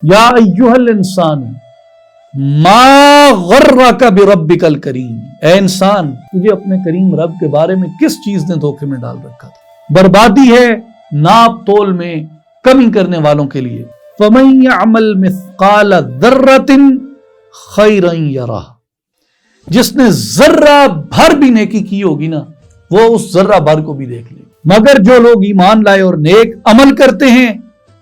یا ایھا الانسان ما غرک بربک الکریم، اے انسان تجھے اپنے کریم رب کے بارے میں کس چیز نے دھوکے میں ڈال رکھا تھا؟ بربادی ہے ناپ تول میں کمی کرنے والوں کے لیے۔ فمن یعمل مثقال ذرۃ خیرا یرہ، جس نے ذرہ بھر بھی نیکی کی ہوگی نا وہ اس ذرہ بھر کو بھی دیکھ لے، مگر جو لوگ ایمان لائے اور نیک عمل کرتے ہیں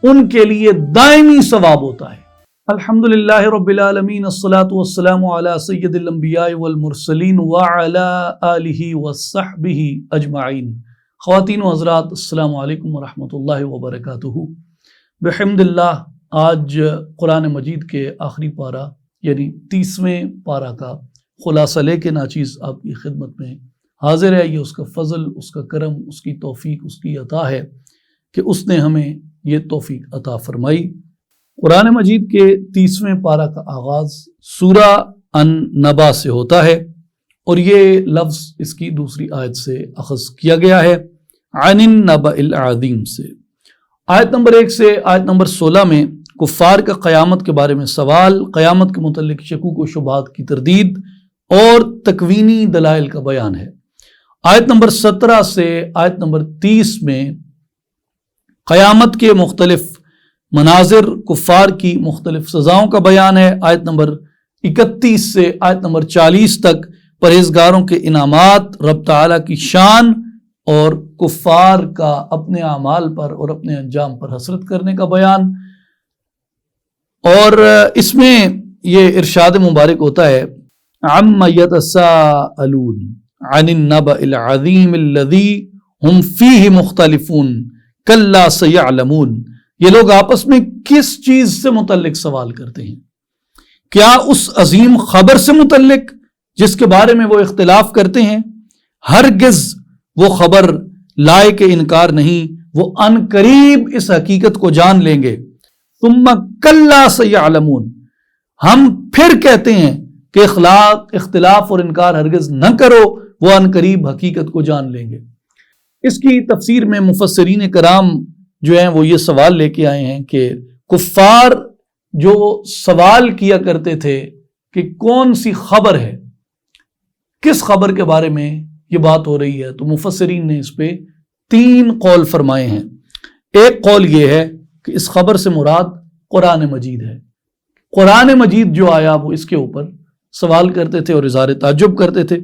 ان کے لیے دائمی ثواب ہوتا ہے۔ الحمدللہ رب العالمین، الصلاۃ والسلام علی سید الانبیاء والمرسلین وعلی آلہ وصحبہ اجمعین۔ خواتین و حضرات، السلام علیکم ورحمۃ اللہ وبرکاتہ۔ بحمد اللہ آج قرآن مجید کے آخری پارہ یعنی 30ویں پارہ کا خلاصہ لے کے ناچیز آپ کی خدمت میں حاضر ہے۔ یہ اس کا فضل، اس کا کرم، اس کی توفیق، اس کی عطا ہے کہ اس نے ہمیں یہ توفیق عطا فرمائی۔ قرآن مجید کے 30ویں پارہ کا آغاز سورہ النبا سے ہوتا ہے اور یہ لفظ اس کی دوسری آیت سے اخذ کیا گیا ہے، عن النبأ العظیم سے۔ آیت نمبر 1 سے آیت نمبر 16 میں کفار کا قیامت کے بارے میں سوال، قیامت کے متعلق شکوک و شبہات کی تردید اور تکوینی دلائل کا بیان ہے۔ آیت نمبر 17 سے آیت نمبر 30 میں قیامت کے مختلف مناظر، کفار کی مختلف سزاؤں کا بیان ہے۔ آیت نمبر 31 سے آیت نمبر 40 تک پرہیزگاروں کے انعامات، رب تعالیٰ کی شان اور کفار کا اپنے اعمال پر اور اپنے انجام پر حسرت کرنے کا بیان۔ اور اس میں یہ ارشاد مبارک ہوتا ہے، عَمَّ يَتَسَاءَلُونَ عَنِ النَّبَإِ الْعَظِيمِ الَّذِي هُمْ فِيهِ مُخْتَلِفُونَ كَلَّا سَيَعْلَمُونَ۔ یہ لوگ آپس میں کس چیز سے متعلق سوال کرتے ہیں؟ کیا اس عظیم خبر سے متعلق جس کے بارے میں وہ اختلاف کرتے ہیں؟ ہرگز وہ خبر لائے کے انکار نہیں، وہ ان قریب اس حقیقت کو جان لیں گے۔ ثم کلا سیعلمون، ہم پھر کہتے ہیں کہ اختلاف اور انکار ہرگز نہ کرو، وہ ان قریب حقیقت کو جان لیں گے۔ اس کی تفسیر میں مفسرین کرام جو ہیں وہ یہ سوال لے کے آئے ہیں کہ کفار جو سوال کیا کرتے تھے کہ کون سی خبر ہے، کس خبر کے بارے میں یہ بات ہو رہی ہے، تو مفسرین نے اس پہ 3 قول فرمائے ہیں۔ ایک قول یہ ہے کہ اس خبر سے مراد قرآن مجید ہے، قرآن مجید جو آیا وہ اس کے اوپر سوال کرتے تھے اور اظہار تعجب کرتے تھے۔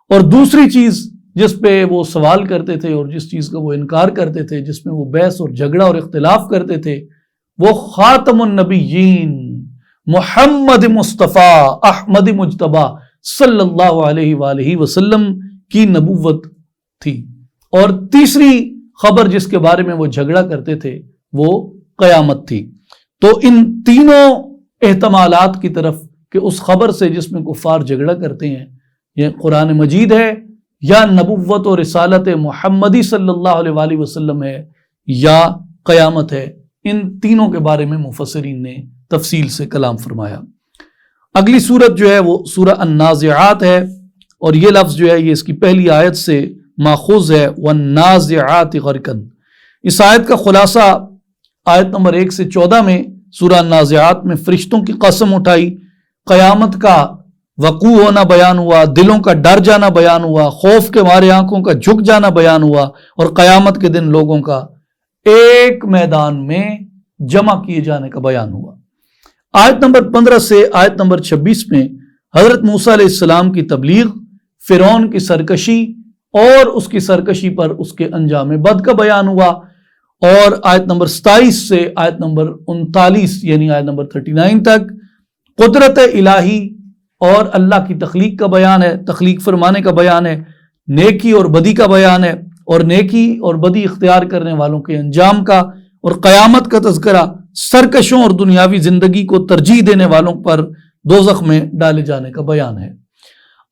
اور دوسری چیز جس پہ وہ سوال کرتے تھے اور جس چیز کا وہ انکار کرتے تھے، جس میں وہ بحث اور جھگڑا اور اختلاف کرتے تھے، وہ خاتم النبیین محمد مصطفیٰ احمد مجتبیٰ صلی اللہ علیہ وآلہ وسلم کی نبوت تھی۔ اور تیسری خبر جس کے بارے میں وہ جھگڑا کرتے تھے وہ قیامت تھی۔ تو ان تینوں احتمالات کی طرف کہ اس خبر سے جس میں کفار جھگڑا کرتے ہیں یہ قرآن مجید ہے یا نبوت و رسالت محمدی صلی اللہ علیہ وآلہ وسلم ہے یا قیامت ہے، ان تینوں کے بارے میں مفسرین نے تفصیل سے کلام فرمایا۔ اگلی سورت جو ہے وہ سورہ النازعات ہے اور یہ لفظ جو ہے یہ اس کی پہلی آیت سے ماخوذ ہے، وَالنَّازِعَاتِ غَرْقًا۔ اس آیت کا خلاصہ آیت نمبر 1 سے 14 میں سورہ النازعات میں فرشتوں کی قسم اٹھائی، قیامت کا وقوع ہونا بیان ہوا، دلوں کا ڈر جانا بیان ہوا، خوف کے مارے آنکھوں کا جھک جانا بیان ہوا اور قیامت کے دن لوگوں کا ایک میدان میں جمع کیے جانے کا بیان ہوا۔ آیت نمبر 15 سے آیت نمبر 26 میں حضرت موسیٰ علیہ السلام کی تبلیغ، فرعون کی سرکشی اور اس کی سرکشی پر اس کے انجام بد کا بیان ہوا۔ اور آیت نمبر 27 سے آیت نمبر 39 یعنی آیت نمبر 39 تک قدرت الہی اور اللہ کی تخلیق کا بیان ہے، تخلیق فرمانے کا بیان ہے، نیکی اور بدی کا بیان ہے اور نیکی اور بدی اختیار کرنے والوں کے انجام کا، اور قیامت کا تذکرہ، سرکشوں اور دنیاوی زندگی کو ترجیح دینے والوں پر دوزخ میں ڈالے جانے کا بیان ہے۔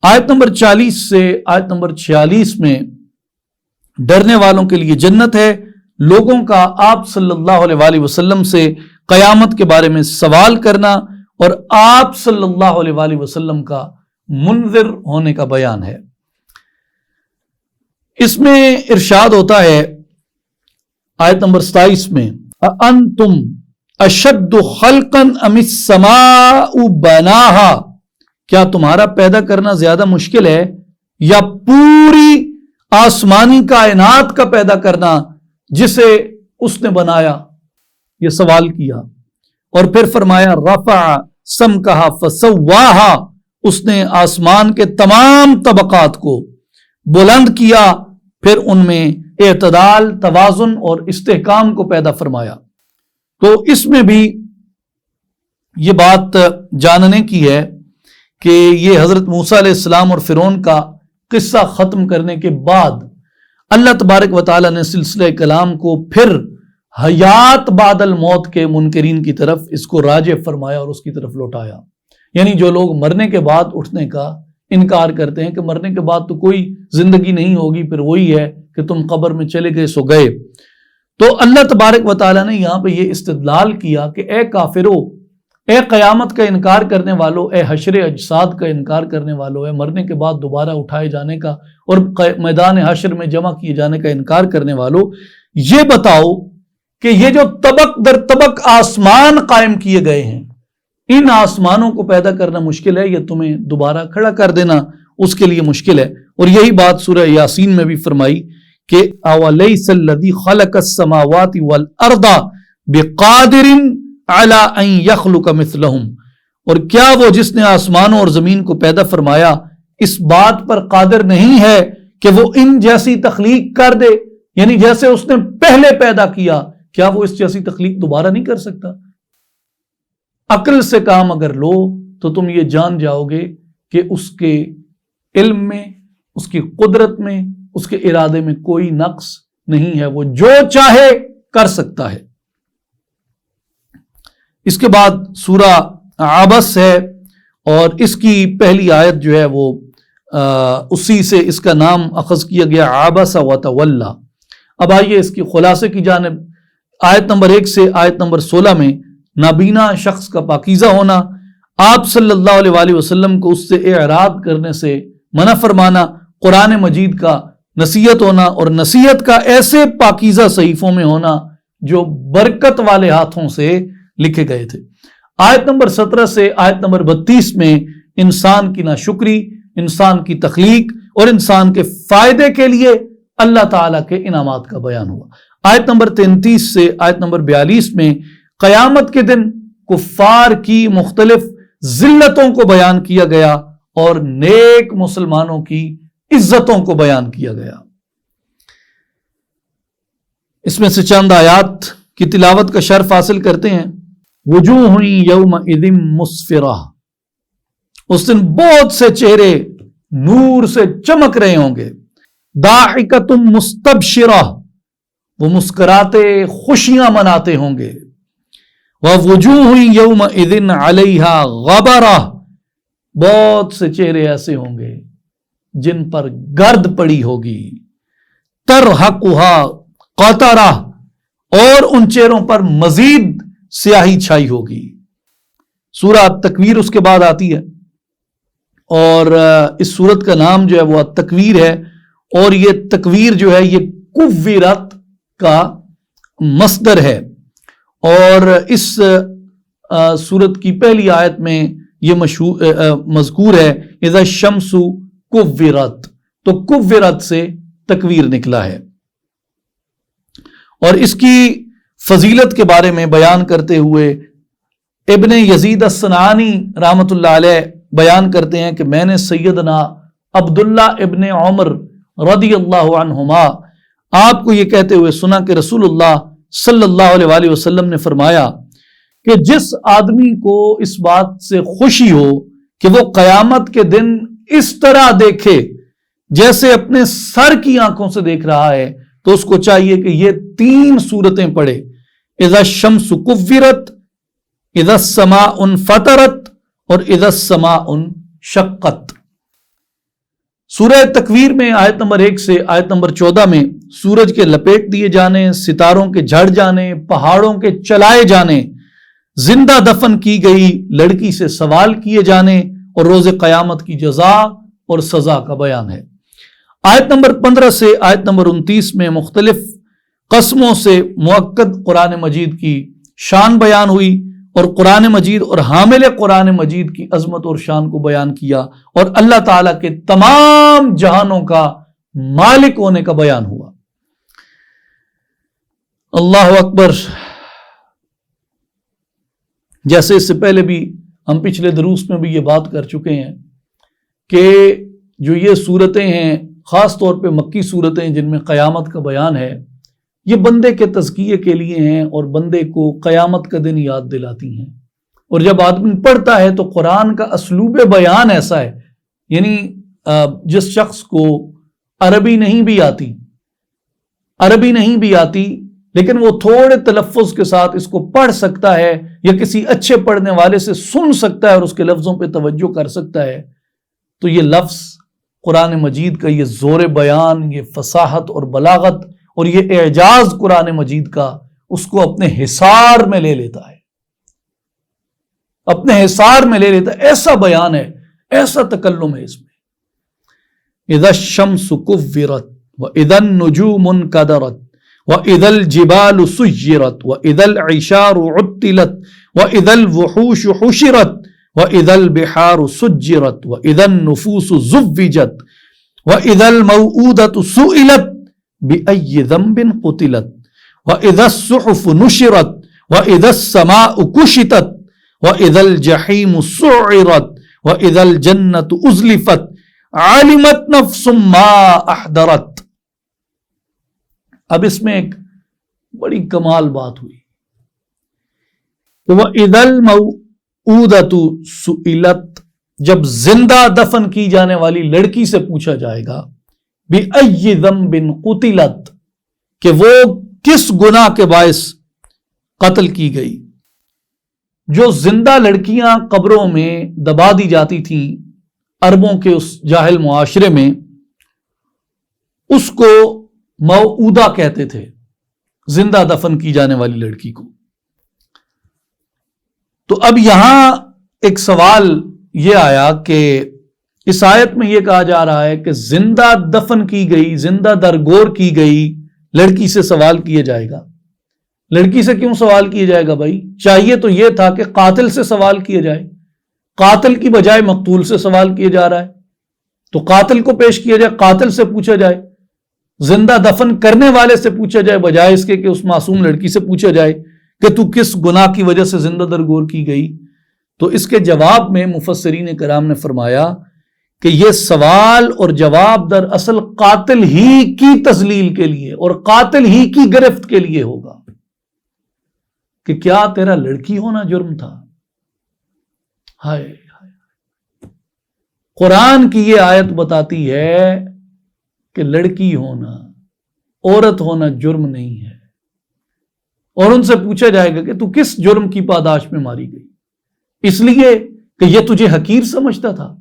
آیت نمبر 40 سے آیت نمبر 46 میں ڈرنے والوں کے لیے جنت ہے، لوگوں کا آپ صلی اللہ علیہ وآلہ وسلم سے قیامت کے بارے میں سوال کرنا اور آپ صلی اللہ علیہ وآلہ وسلم کا منذر ہونے کا بیان ہے۔ اس میں ارشاد ہوتا ہے آیت نمبر 27 میں، أَأَنْتُمْ اشد خلقا ام السماء بناہا، کیا تمہارا پیدا کرنا زیادہ مشکل ہے یا پوری آسمانی کائنات کا پیدا کرنا جسے اس نے بنایا؟ یہ سوال کیا، اور پھر فرمایا رفع سمکہا فسواہا، اس نے آسمان کے تمام طبقات کو بلند کیا، پھر ان میں اعتدال، توازن اور استحکام کو پیدا فرمایا۔ تو اس میں بھی یہ بات جاننے کی ہے کہ یہ حضرت موسیٰ علیہ السلام اور فرعون کا قصہ ختم کرنے کے بعد اللہ تبارک و تعالیٰ نے سلسلہ کلام کو پھر حیات بعد الموت کے منکرین کی طرف اس کو راجع فرمایا اور اس کی طرف لوٹایا۔ یعنی جو لوگ مرنے کے بعد اٹھنے کا انکار کرتے ہیں کہ مرنے کے بعد تو کوئی زندگی نہیں ہوگی، پھر وہی ہے کہ تم قبر میں چلے گئے سو گئے، تو اللہ تبارک و تعالیٰ نے یہاں پہ یہ استدلال کیا کہ اے کافرو، اے قیامت کا انکار کرنے والو، اے حشر اجساد کا انکار کرنے والو، اے مرنے کے بعد دوبارہ اٹھائے جانے کا اور میدان حشر میں جمع کیے جانے کا انکار کرنے والو، یہ بتاؤ کہ یہ جو طبق در طبق آسمان قائم کیے گئے ہیں، ان آسمانوں کو پیدا کرنا مشکل ہے یا تمہیں دوبارہ کھڑا کر دینا اس کے لیے مشکل ہے؟ اور یہی بات سورہ یاسین میں بھی فرمائی کہ اَوَلَيْسَ الَّذِي خَلَقَ السَّمَاوَاتِ وَالْأَرْضَ بِقَادِرٍ عَلَىٰ أَن يَخْلُقَ مِثْلَهُمْ، اور کیا وہ جس نے آسمانوں اور زمین کو پیدا فرمایا اس بات پر قادر نہیں ہے کہ وہ ان جیسی تخلیق کر دے؟ یعنی جیسے اس نے پہلے پیدا کیا، کیا وہ اس جیسی تخلیق دوبارہ نہیں کر سکتا؟ عقل سے کام اگر لو تو تم یہ جان جاؤ گے کہ اس کے علم میں، اس کی قدرت میں، اس کے ارادے میں کوئی نقص نہیں ہے، وہ جو چاہے کر سکتا ہے۔ اس کے بعد سورہ عبس ہے، اور اس کی پہلی آیت جو ہے وہ اسی سے اس کا نام اخذ کیا گیا، عبس وتولی۔ اب آئیے اس کی خلاصے کی جانب۔ آیت نمبر 1 سے آیت نمبر 16 میں نابینا شخص کا پاکیزہ ہونا، آپ صلی اللہ علیہ وآلہ وسلم کو اس سے اعراض کرنے سے منع فرمانا، قرآن مجید کا نصیحت ہونا، اور نصیحت کا ایسے پاکیزہ صحیفوں میں ہونا جو برکت والے ہاتھوں سے لکھے گئے تھے۔ آیت نمبر 17 سے آیت نمبر 32 میں انسان کی ناشکری، انسان کی تخلیق اور انسان کے فائدے کے لیے اللہ تعالیٰ کے انعامات کا بیان ہوا۔ آیت نمبر 33 سے آیت نمبر 42 میں قیامت کے دن کفار کی مختلف ذلتوں کو بیان کیا گیا اور نیک مسلمانوں کی عزتوں کو بیان کیا گیا۔ اس میں سے چند آیات کی تلاوت کا شرف حاصل کرتے ہیں۔ وجوہ یومئذ مسفرہ، اس دن بہت سے چہرے نور سے چمک رہے ہوں گے۔ ضاحکۃ مستبشرہ، وہ مسکراتے خوشیاں مناتے ہوں گے۔ ووجوہ یومئذ علیہا غبرہ، بہت سے چہرے ایسے ہوں گے جن پر گرد پڑی ہوگی۔ ترہقھا قطرہ، اور ان چہروں پر مزید سیاہی چھائی ہوگی۔ سورہ تکویر اس کے بعد آتی ہے، اور اس سورت کا نام جو ہے وہ تکویر ہے، اور یہ تکویر جو ہے یہ کوّرت کا مصدر ہے، اور اس سورت کی پہلی آیت میں یہ مذکور ہے اذا الشمس کوّرت، تو کوّرت سے تکویر نکلا ہے۔ اور اس کی فضیلت کے بارے میں بیان کرتے ہوئے ابن یزید الصنعانی رحمۃ اللہ علیہ بیان کرتے ہیں کہ میں نے سیدنا عبداللہ ابن عمر رضی اللہ عنہما آپ کو یہ کہتے ہوئے سنا کہ رسول اللہ صلی اللہ علیہ وآلہ وسلم نے فرمایا کہ جس آدمی کو اس بات سے خوشی ہو کہ وہ قیامت کے دن اس طرح دیکھے جیسے اپنے سر کی آنکھوں سے دیکھ رہا ہے، تو اس کو چاہیے کہ یہ 3 سورتیں پڑھے، اذا الشمس کوّرت، اذا السماء انفطرت، اور اذا السماء انشقت۔ سورہ تکویر میں آیت نمبر 1 سے آیت نمبر 14 میں سورج کے لپیٹ دیے جانے، ستاروں کے جھڑ جانے، پہاڑوں کے چلائے جانے، زندہ دفن کی گئی لڑکی سے سوال کیے جانے، اور روز قیامت کی جزا اور سزا کا بیان ہے۔ آیت نمبر 15 سے آیت نمبر 29 میں مختلف قسموں سے مؤکد قرآن مجید کی شان بیان ہوئی اور قرآن مجید اور حامل قرآن مجید کی عظمت اور شان کو بیان کیا اور اللہ تعالیٰ کے تمام جہانوں کا مالک ہونے کا بیان ہوا۔ اللہ اکبر۔ جیسے اس سے پہلے بھی ہم پچھلے دروس میں بھی یہ بات کر چکے ہیں کہ جو یہ صورتیں ہیں، خاص طور پہ مکی صورتیں جن میں قیامت کا بیان ہے، یہ بندے کے تزکیے کے لیے ہیں اور بندے کو قیامت کا دن یاد دلاتی ہیں۔ اور جب آدمی پڑھتا ہے تو قرآن کا اسلوب بیان ایسا ہے، یعنی جس شخص کو عربی نہیں بھی آتی لیکن وہ تھوڑے تلفظ کے ساتھ اس کو پڑھ سکتا ہے یا کسی اچھے پڑھنے والے سے سن سکتا ہے اور اس کے لفظوں پہ توجہ کر سکتا ہے، تو یہ لفظ قرآن مجید کا یہ زور بیان، یہ فصاحت اور بلاغت اور یہ اعجاز قرآن مجید کا اس کو اپنے حصار میں لے لیتا ہے، اپنے حصار میں لے لیتا ہے۔ ایسا بیان ہے، ایسا تکلم ہے اس میں۔ اذا الشمس كورت واذا النجوم انكدرت واذا الجبال سيرت واذا العشار عطلت واذا الوحوش حشرت واذا البحار سجرت واذا النفوس زوجت واذا الموءودة سئلت بأي ذنب قتلت واذا الصحف نشرت واذا السماء كشطت واذا الجحيم سعرت واذا الجنة أزلفت علمت نفس ما احضرت۔ اب اس میں ایک بڑی کمال بات ہوئی، وَإِذَا الْمَوْءُودَةُ سُئِلَتْ، جب زندہ دفن کی جانے والی لڑکی سے پوچھا جائے گا بِأَيِّ ذَنْبٍ قُتِلَتْ، کہ وہ کس گناہ کے باعث قتل کی گئی۔ جو زندہ لڑکیاں قبروں میں دبا دی جاتی تھیں عربوں کے اس جاہل معاشرے میں، اس کو موعودہ کہتے تھے، زندہ دفن کی جانے والی لڑکی کو۔ تو اب یہاں ایک سوال یہ آیا کہ اس آیت میں یہ کہا جا رہا ہے کہ زندہ دفن کی گئی، زندہ درگور کی گئی لڑکی سے سوال کیا جائے گا۔ لڑکی سے کیوں سوال کیا جائے گا بھائی؟ چاہیے تو یہ تھا کہ قاتل سے سوال کیا جائے، قاتل کی بجائے مقتول سے سوال کیا جا رہا ہے، تو قاتل کو پیش کیا جائے، قاتل سے پوچھا جائے، زندہ دفن کرنے والے سے پوچھا جائے، بجائے اس کے کہ اس معصوم لڑکی سے پوچھا جائے کہ تو کس گناہ کی وجہ سے زندہ درگور کی گئی۔ تو اس کے جواب میں مفسرین کرام نے فرمایا کہ یہ سوال اور جواب در اصل قاتل ہی کی تذلیل کے لیے اور قاتل ہی کی گرفت کے لیے ہوگا کہ کیا تیرا لڑکی ہونا جرم تھا؟ ہائے قرآن کی یہ آیت بتاتی ہے کہ لڑکی ہونا، عورت ہونا جرم نہیں ہے، اور ان سے پوچھا جائے گا کہ تو کس جرم کی پاداش میں ماری گئی؟ اس لیے کہ یہ تجھے حقیر سمجھتا تھا۔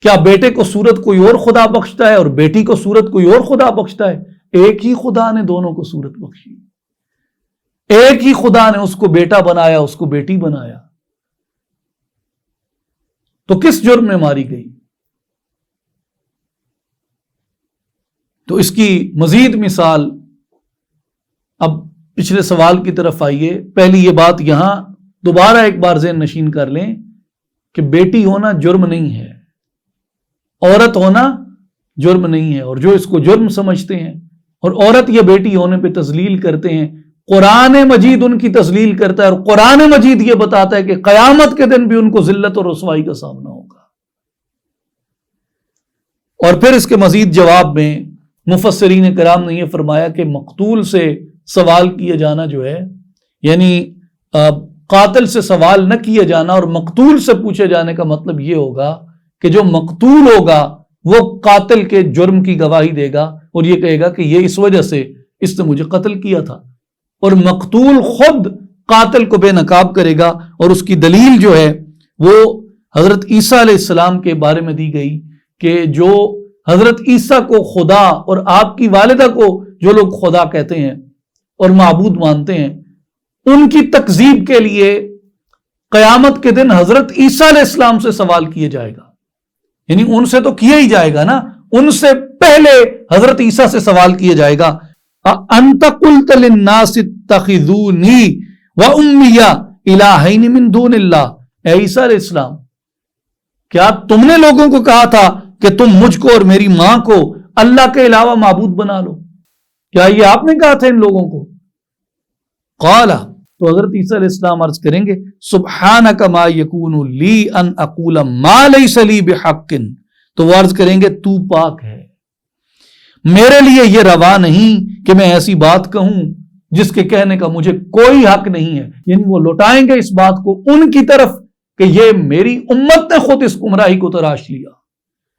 کیا بیٹے کو صورت کوئی اور خدا بخشتا ہے اور بیٹی کو صورت کوئی اور خدا بخشتا ہے؟ ایک ہی خدا نے دونوں کو صورت بخشی، ایک ہی خدا نے اس کو بیٹا بنایا، اس کو بیٹی بنایا، تو کس جرم میں ماری گئی؟ تو اس کی مزید مثال، اب پچھلے سوال کی طرف آئیے۔ پہلی یہ بات یہاں دوبارہ ایک بار ذہن نشین کر لیں کہ بیٹی ہونا جرم نہیں ہے، عورت ہونا جرم نہیں ہے، اور جو اس کو جرم سمجھتے ہیں اور عورت یا بیٹی ہونے پہ تذلیل کرتے ہیں، قرآن مجید ان کی تذلیل کرتا ہے، اور قرآن مجید یہ بتاتا ہے کہ قیامت کے دن بھی ان کو ذلت اور رسوائی کا سامنا ہوگا۔ اور پھر اس کے مزید جواب میں مفسرین کرام نے یہ فرمایا کہ مقتول سے سوال کیا جانا جو ہے، یعنی قاتل سے سوال نہ کیا جانا اور مقتول سے پوچھے جانے کا مطلب یہ ہوگا کہ جو مقتول ہوگا وہ قاتل کے جرم کی گواہی دے گا اور یہ کہے گا کہ یہ اس وجہ سے اس نے مجھے قتل کیا تھا، اور مقتول خود قاتل کو بے نقاب کرے گا، اور اس کی دلیل جو ہے وہ حضرت عیسیٰ علیہ السلام کے بارے میں دی گئی کہ جو حضرت عیسیٰ کو خدا اور آپ کی والدہ کو جو لوگ خدا کہتے ہیں اور معبود مانتے ہیں، ان کی تکذیب کے لیے قیامت کے دن حضرت عیسیٰ علیہ السلام سے سوال کیا جائے گا، یعنی ان سے تو کیا ہی جائے گا نا، ان سے پہلے حضرت عیسیٰ سے سوال کیا جائے گا۔ انت قلت للناس اتخذونی و امی الہین من دون اللہ، اے عیسیٰ علیہ السلام کیا تم نے لوگوں کو کہا تھا کہ تم مجھ کو اور میری ماں کو اللہ کے علاوہ معبود بنا لو؟ کیا یہ آپ نے کہا تھا ان لوگوں کو؟ قال، تو حضرت عیسیٰ علیہ السلام عرض کریں گے سبحانک ما یکون لی ان اقول ما لیس لی بحق، تو وہ عرض کریں گے تو پاک ہے، میرے لیے یہ روا نہیں کہ میں ایسی بات کہوں جس کے کہنے کا مجھے کوئی حق نہیں ہے۔ یعنی وہ لوٹائیں گے اس بات کو ان کی طرف کہ یہ میری امت نے خود اس گمراہی کو تراش لیا،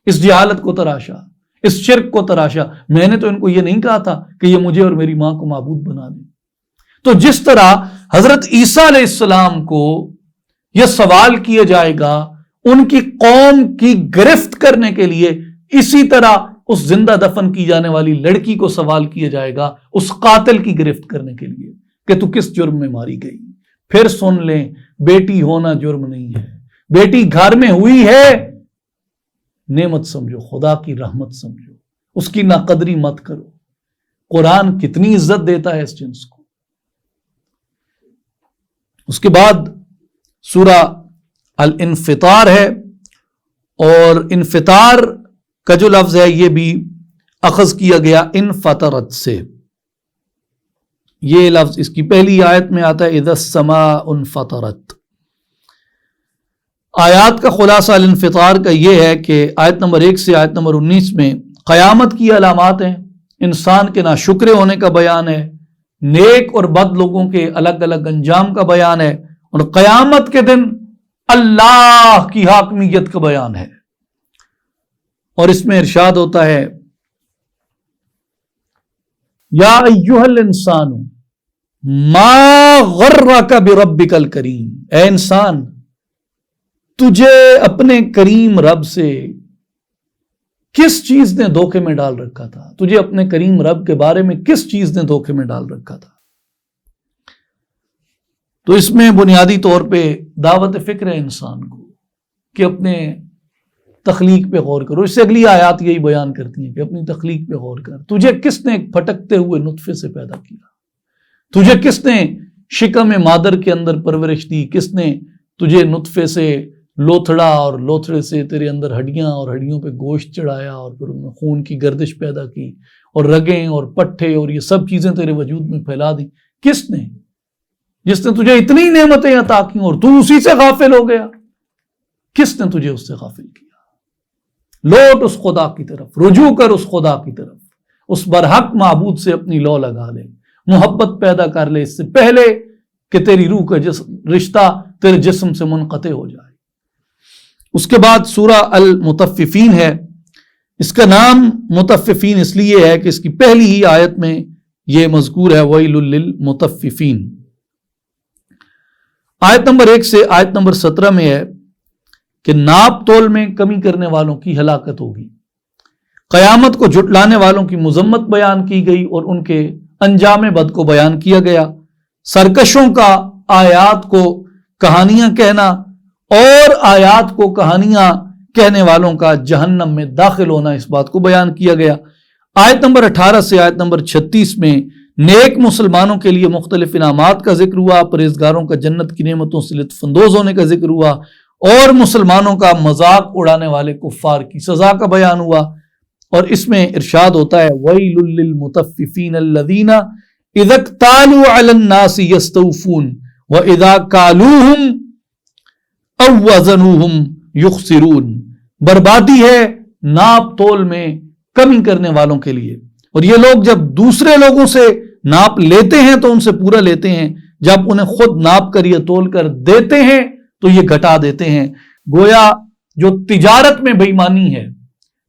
اس جہالت کو تراشا، اس شرک کو تراشا، میں نے تو ان کو یہ نہیں کہا تھا کہ یہ مجھے اور میری ماں کو معبود بنا دیں۔ تو جس طرح حضرت عیسیٰ علیہ السلام کو یہ سوال کیا جائے گا ان کی قوم کی گرفت کرنے کے لیے، اسی طرح اس زندہ دفن کی جانے والی لڑکی کو سوال کیا جائے گا اس قاتل کی گرفت کرنے کے لیے کہ تو کس جرم میں ماری گئی۔ پھر سن لیں، بیٹی ہونا جرم نہیں ہے، بیٹی گھر میں ہوئی ہے نعمت سمجھو، خدا کی رحمت سمجھو، اس کی ناقدری مت کرو۔ قرآن کتنی عزت دیتا ہے اس جنس کو۔ اس کے بعد سورہ الانفطار ہے، اور انفطار کا جو لفظ ہے یہ بھی اخذ کیا گیا انفطرت سے۔ یہ لفظ اس کی پہلی آیت میں آتا ہے اذا السماء انفطرت۔ آیات کا خلاصہ الانفطار کا یہ ہے کہ آیت نمبر 1 سے آیت نمبر 19 میں قیامت کی علامات ہیں، انسان کے ناشکرے ہونے کا بیان ہے، نیک اور بد لوگوں کے الگ الگ انجام کا بیان ہے، اور قیامت کے دن اللہ کی حاکمیت کا بیان ہے۔ اور اس میں ارشاد ہوتا ہے یا ایھا الانسان ما غرک بربک الکریم، اے انسان تجھے اپنے کریم رب سے کس چیز نے دھوکے میں ڈال رکھا تھا، تجھے اپنے کریم رب کے بارے میں کس چیز نے دھوکے میں ڈال رکھا تھا۔ تو اس میں بنیادی طور پہ دعوت فکر ہے انسان کو کہ اپنے تخلیق پہ غور کرو۔ اس سے اگلی آیات یہی بیان کرتی ہیں کہ اپنی تخلیق پہ غور کر، تجھے کس نے پھٹکتے ہوئے نطفے سے پیدا کیا، تجھے کس نے شکم مادر کے اندر پرورش دی، کس نے تجھے نطفے سے لوتھڑا اور لوتھڑے سے تیرے اندر ہڈیاں اور ہڈیوں پہ گوشت چڑھایا اور پھر ان میں خون کی گردش پیدا کی اور رگیں اور پٹھے اور یہ سب چیزیں تیرے وجود میں پھیلا دی۔ کس نے؟ جس نے تجھے اتنی نعمتیں عطا کی اور تو اسی سے غافل ہو گیا۔ کس نے تجھے اس سے غافل کیا؟ لوٹ اس خدا کی طرف، رجوع کر اس خدا کی طرف، اس برحق معبود سے اپنی لو لگا لے، محبت پیدا کر لے اس سے پہلے کہ تیری روح کا رشتہ تیرے جسم سے منقطع ہو جائے۔ اس کے بعد سورہ المطففین ہے، اس کا نام مطففین اس لیے ہے کہ اس کی پہلی ہی آیت میں یہ مذکور ہے ویل للمطففین۔ آیت نمبر 1 سے آیت نمبر 17 میں ہے کہ ناپ تول میں کمی کرنے والوں کی ہلاکت ہوگی، قیامت کو جھٹلانے والوں کی مذمت بیان کی گئی اور ان کے انجام بد کو بیان کیا گیا، سرکشوں کا آیات کو کہانیاں کہنا اور آیات کو کہانیاں کہنے والوں کا جہنم میں داخل ہونا، اس بات کو بیان کیا گیا۔ آیت نمبر 18 سے آیت نمبر 36 میں نیک مسلمانوں کے لیے مختلف انعامات کا ذکر ہوا، پرہیزگاروں کا جنت کی نعمتوں سے لطف اندوز ہونے کا ذکر ہوا، اور مسلمانوں کا مذاق اڑانے والے کفار کی سزا کا بیان ہوا۔ اور اس میں ارشاد ہوتا ہے وَيْلٌ لِّلْمُطَفِّفِينَ الَّذِينَ إِذَا اكْتَالُوا عَلَى النَّاسِ يَسْتَوْفُونَ وَإِذَا كَالُوهُمْ أَوْ وَزَنُوهُمْ يُخْسِرُونَ، بربادی ہے ناپ تول میں کمی کرنے والوں کے لیے۔ اور یہ لوگ جب دوسرے لوگوں سے ناپ لیتے ہیں تو ان سے پورا لیتے ہیں، جب انہیں خود ناپ کر یا تول کر دیتے ہیں تو یہ گھٹا دیتے ہیں۔ گویا جو تجارت میں بے ایمانی ہے،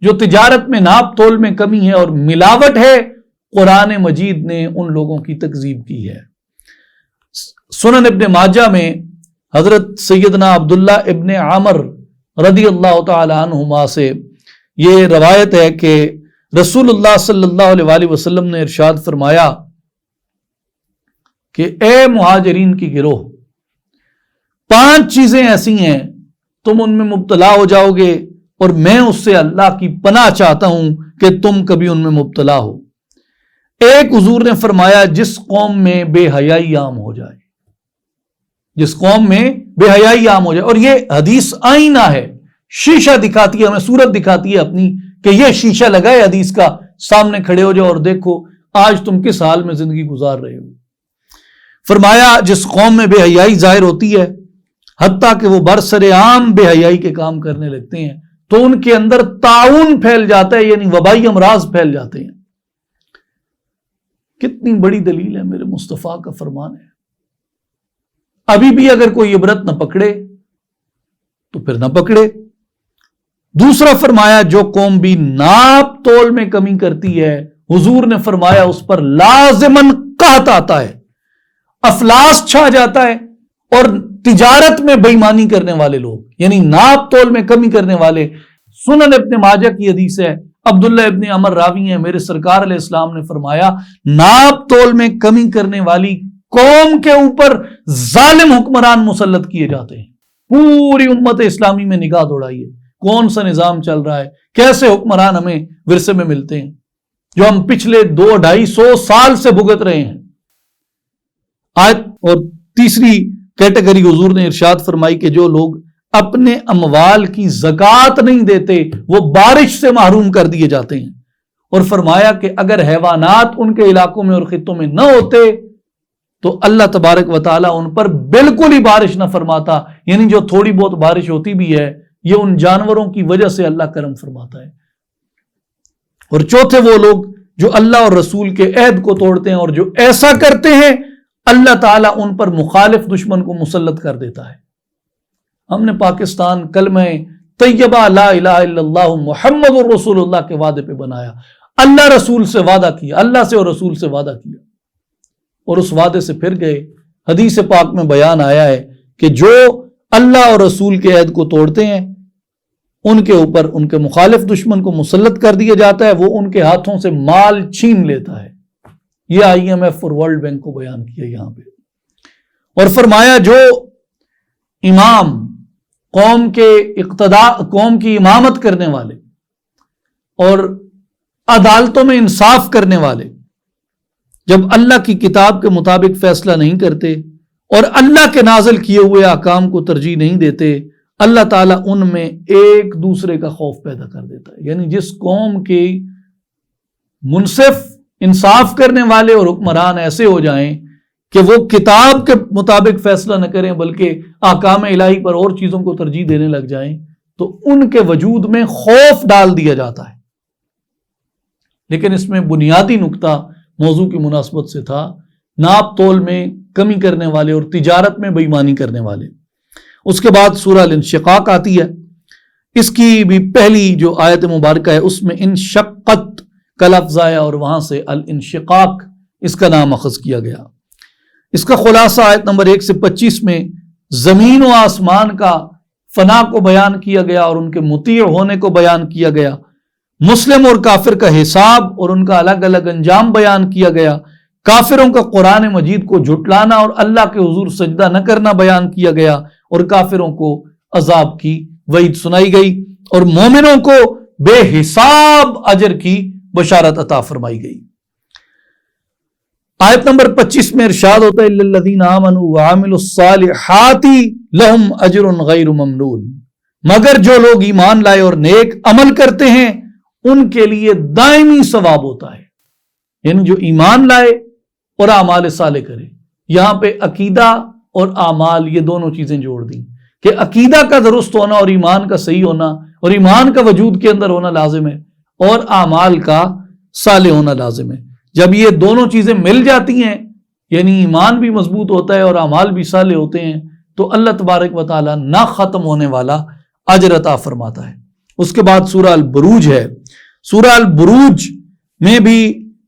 جو تجارت میں ناپ تول میں کمی ہے اور ملاوٹ ہے، قرآن مجید نے ان لوگوں کی تکذیب کی ہے۔ سنن ابن ماجہ میں حضرت سیدنا عبداللہ ابن عمر رضی اللہ تعالی عنہما سے یہ روایت ہے کہ رسول اللہ صلی اللہ علیہ وآلہ وسلم نے ارشاد فرمایا کہ اے مہاجرین کی گروہ، 5 چیزیں ایسی ہیں تم ان میں مبتلا ہو جاؤ گے اور میں اس سے اللہ کی پناہ چاہتا ہوں کہ تم کبھی ان میں مبتلا ہو۔ ایک حضور نے فرمایا جس قوم میں بے حیائی عام ہو جائے، جس قوم میں بے حیائی عام ہو جائے. اور یہ حدیث آئینہ ہے, شیشہ دکھاتی ہے ہمیں, صورت دکھاتی ہے اپنی کہ یہ شیشہ لگائے حدیث کا, سامنے کھڑے ہو جاؤ اور دیکھو آج تم کس حال میں زندگی گزار رہے ہو. فرمایا جس قوم میں بے حیائی ظاہر ہوتی ہے حتیٰ کہ وہ برسر عام بے حیائی کے کام کرنے لگتے ہیں تو ان کے اندر طاعون پھیل جاتا ہے, یعنی وبائی امراض پھیل جاتے ہیں. کتنی بڑی دلیل ہے, میرے مصطفیٰ کا فرمان ہے. ابھی بھی اگر کوئی عبرت نہ پکڑے تو پھر نہ پکڑے. دوسرا فرمایا جو قوم بھی ناپ تول میں کمی کرتی ہے, حضور نے فرمایا اس پر لازماً قحط آتا ہے, افلاس چھا جاتا ہے. اور تجارت میں بے ایمانی کرنے والے لوگ, یعنی ناپ تول میں کمی کرنے والے. سنن ابن ماجہ کی حدیث ہے, عبداللہ ابن عمر راوی ہیں, میرے سرکار علیہ السلام نے فرمایا ناپ تول میں کمی کرنے والی قوم کے اوپر ظالم حکمران مسلط کیے جاتے ہیں. پوری امت اسلامی میں نگاہ دوڑائیے, کون سا نظام چل رہا ہے, کیسے حکمران ہمیں ورثے میں ملتے ہیں جو ہم پچھلے 200-250 سال سے بھگت رہے ہیں. آیت اور تیسری کیٹیگری حضور نے ارشاد فرمائی کہ جو لوگ اپنے اموال کی زکوٰۃ نہیں دیتے وہ بارش سے محروم کر دیے جاتے ہیں. اور فرمایا کہ اگر حیوانات ان کے علاقوں میں اور خطوں میں نہ ہوتے تو اللہ تبارک و تعالیٰ ان پر بالکل ہی بارش نہ فرماتا, یعنی جو تھوڑی بہت بارش ہوتی بھی ہے یہ ان جانوروں کی وجہ سے اللہ کرم فرماتا ہے. اور چوتھے وہ لوگ جو اللہ اور رسول کے عہد کو توڑتے ہیں, اور جو ایسا کرتے ہیں اللہ تعالیٰ ان پر مخالف دشمن کو مسلط کر دیتا ہے. ہم نے پاکستان کلمہ طیبہ لا الہ الا اللہ محمد الرسول اللہ کے وعدے پہ بنایا, اللہ رسول سے وعدہ کیا, اللہ سے اور رسول سے وعدہ کیا اور اس وعدے سے پھر گئے. حدیث پاک میں بیان آیا ہے کہ جو اللہ اور رسول کے عہد کو توڑتے ہیں ان کے اوپر ان کے مخالف دشمن کو مسلط کر دیا جاتا ہے, وہ ان کے ہاتھوں سے مال چھین لیتا ہے. یہ IMF اور ورلڈ بینک کو بیان کیا یہاں پہ. اور فرمایا جو امام قوم کے قوم کی امامت کرنے والے اور عدالتوں میں انصاف کرنے والے جب اللہ کی کتاب کے مطابق فیصلہ نہیں کرتے اور اللہ کے نازل کیے ہوئے احکام کو ترجیح نہیں دیتے, اللہ تعالیٰ ان میں ایک دوسرے کا خوف پیدا کر دیتا ہے. یعنی جس قوم کے منصف انصاف کرنے والے اور حکمران ایسے ہو جائیں کہ وہ کتاب کے مطابق فیصلہ نہ کریں بلکہ احکام الہی پر اور چیزوں کو ترجیح دینے لگ جائیں تو ان کے وجود میں خوف ڈال دیا جاتا ہے. لیکن اس میں بنیادی نقطہ موضوع کی مناسبت سے تھا, ناپ تول میں کمی کرنے والے اور تجارت میں بے ایمانی کرنے والے. اس کے بعد سورہ الانشقاق آتی ہے. اس کی بھی پہلی جو آیت مبارکہ ہے اس میں انشقت کا لفظ آیا اور وہاں سے الانشقاق اس کا نام اخذ کیا گیا. اس کا خلاصہ آیت نمبر 1 سے 25 میں زمین و آسمان کا فنا کو بیان کیا گیا اور ان کے مطیع ہونے کو بیان کیا گیا. مسلم اور کافر کا حساب اور ان کا الگ الگ انجام بیان کیا گیا. کافروں کا قرآن مجید کو جھٹلانا اور اللہ کے حضور سجدہ نہ کرنا بیان کیا گیا اور کافروں کو عذاب کی وعید سنائی گئی اور مومنوں کو بے حساب اجر کی بشارت عطا فرمائی گئی. آیت نمبر 25 میں ارشاد ہوتا ہے اِلَّا الَّذِينَ آمَنُوا وَعَمِلُوا الصَّالِحَاتِ لَهُمْ أَجْرٌ غَيْرُ مَمْنُونٍ. مگر جو لوگ ایمان لائے اور نیک عمل کرتے ہیں ان کے لیے دائمی ثواب ہوتا ہے. یعنی جو ایمان لائے اور اعمال صالح کرے. یہاں پہ عقیدہ اور اعمال یہ دونوں چیزیں جوڑ دیں کہ عقیدہ کا درست ہونا اور ایمان کا صحیح ہونا اور ایمان کا وجود کے اندر ہونا لازم ہے اور اعمال کا صالح ہونا لازم ہے. جب یہ دونوں چیزیں مل جاتی ہیں یعنی ایمان بھی مضبوط ہوتا ہے اور اعمال بھی صالح ہوتے ہیں تو اللہ تبارک و تعالیٰ نہ ختم ہونے والا اجر عطا فرماتا ہے. اس کے بعد سورہ البروج ہے. سورہ البروج میں بھی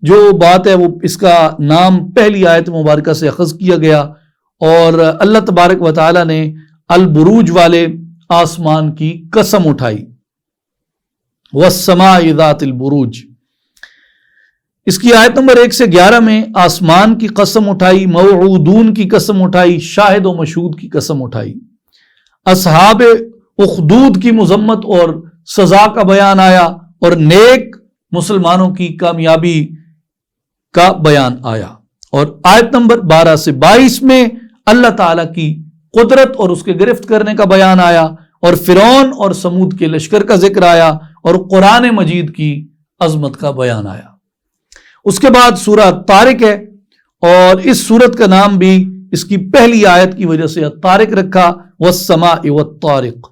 جو بات ہے وہ اس کا نام پہلی آیت مبارکہ سے اخذ کیا گیا اور اللہ تبارک و تعالیٰ نے البروج والے آسمان کی قسم اٹھائی. وَالسَّمَاءِ ذَاتِ الْبُرُوجِ. اس کی آیت نمبر 1 سے 11 میں آسمان کی قسم اٹھائی, موعودون کی قسم اٹھائی, شاہد و مشہود کی قسم اٹھائی. اصحاب اخدود کی مذمت اور سزا کا بیان آیا اور نیک مسلمانوں کی کامیابی کا بیان آیا. اور آیت نمبر 12 سے 22 میں اللہ تعالیٰ کی قدرت اور اس کے گرفت کرنے کا بیان آیا، اور فرعون اور سمود کے لشکر کا ذکر آیا، اور قرآن مجید کی عظمت کا بیان آیا۔ اس کے بعد سورہ طارق ہے، اور اس سورت کا نام بھی اس کی پہلی آیت کی وجہ سے طارق رکھا، والسماء والطارق۔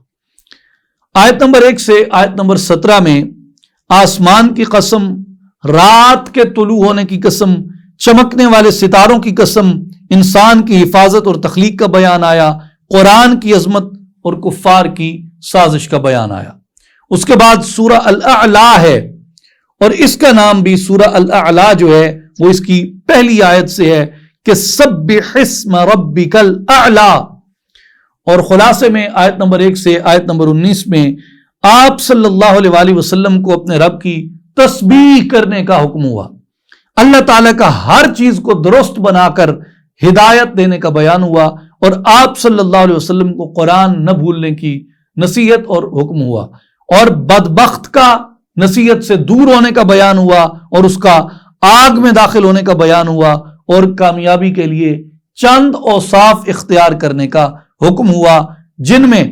آیت نمبر 1 سے آیت نمبر 17 میں آسمان کی قسم، رات کے طلوع ہونے کی قسم، چمکنے والے ستاروں کی قسم، انسان کی حفاظت اور تخلیق کا بیان آیا، قرآن کی عظمت اور کفار کی سازش کا بیان آیا۔ اس کے بعد سورہ الاعلی ہے، اور اس کا نام بھی سورہ الاعلی جو ہے وہ اس کی پہلی آیت سے ہے کہ سبح اسم ربک الاعلی، اور خلاصے میں آیت نمبر 1 سے آیت نمبر 19 میں آپ صلی اللہ علیہ وآلہ وسلم کو اپنے رب کی تسبیح کرنے کا حکم ہوا، اللہ تعالیٰ کا ہر چیز کو درست بنا کر ہدایت دینے کا بیان ہوا، اور آپ صلی اللہ علیہ وسلم کو قرآن نہ بھولنے کی نصیحت اور حکم ہوا، اور بدبخت کا نصیحت سے دور ہونے کا بیان ہوا، اور اس کا آگ میں داخل ہونے کا بیان ہوا، اور کامیابی کے لیے چند اوصاف اختیار کرنے کا حکم ہوا، جن میں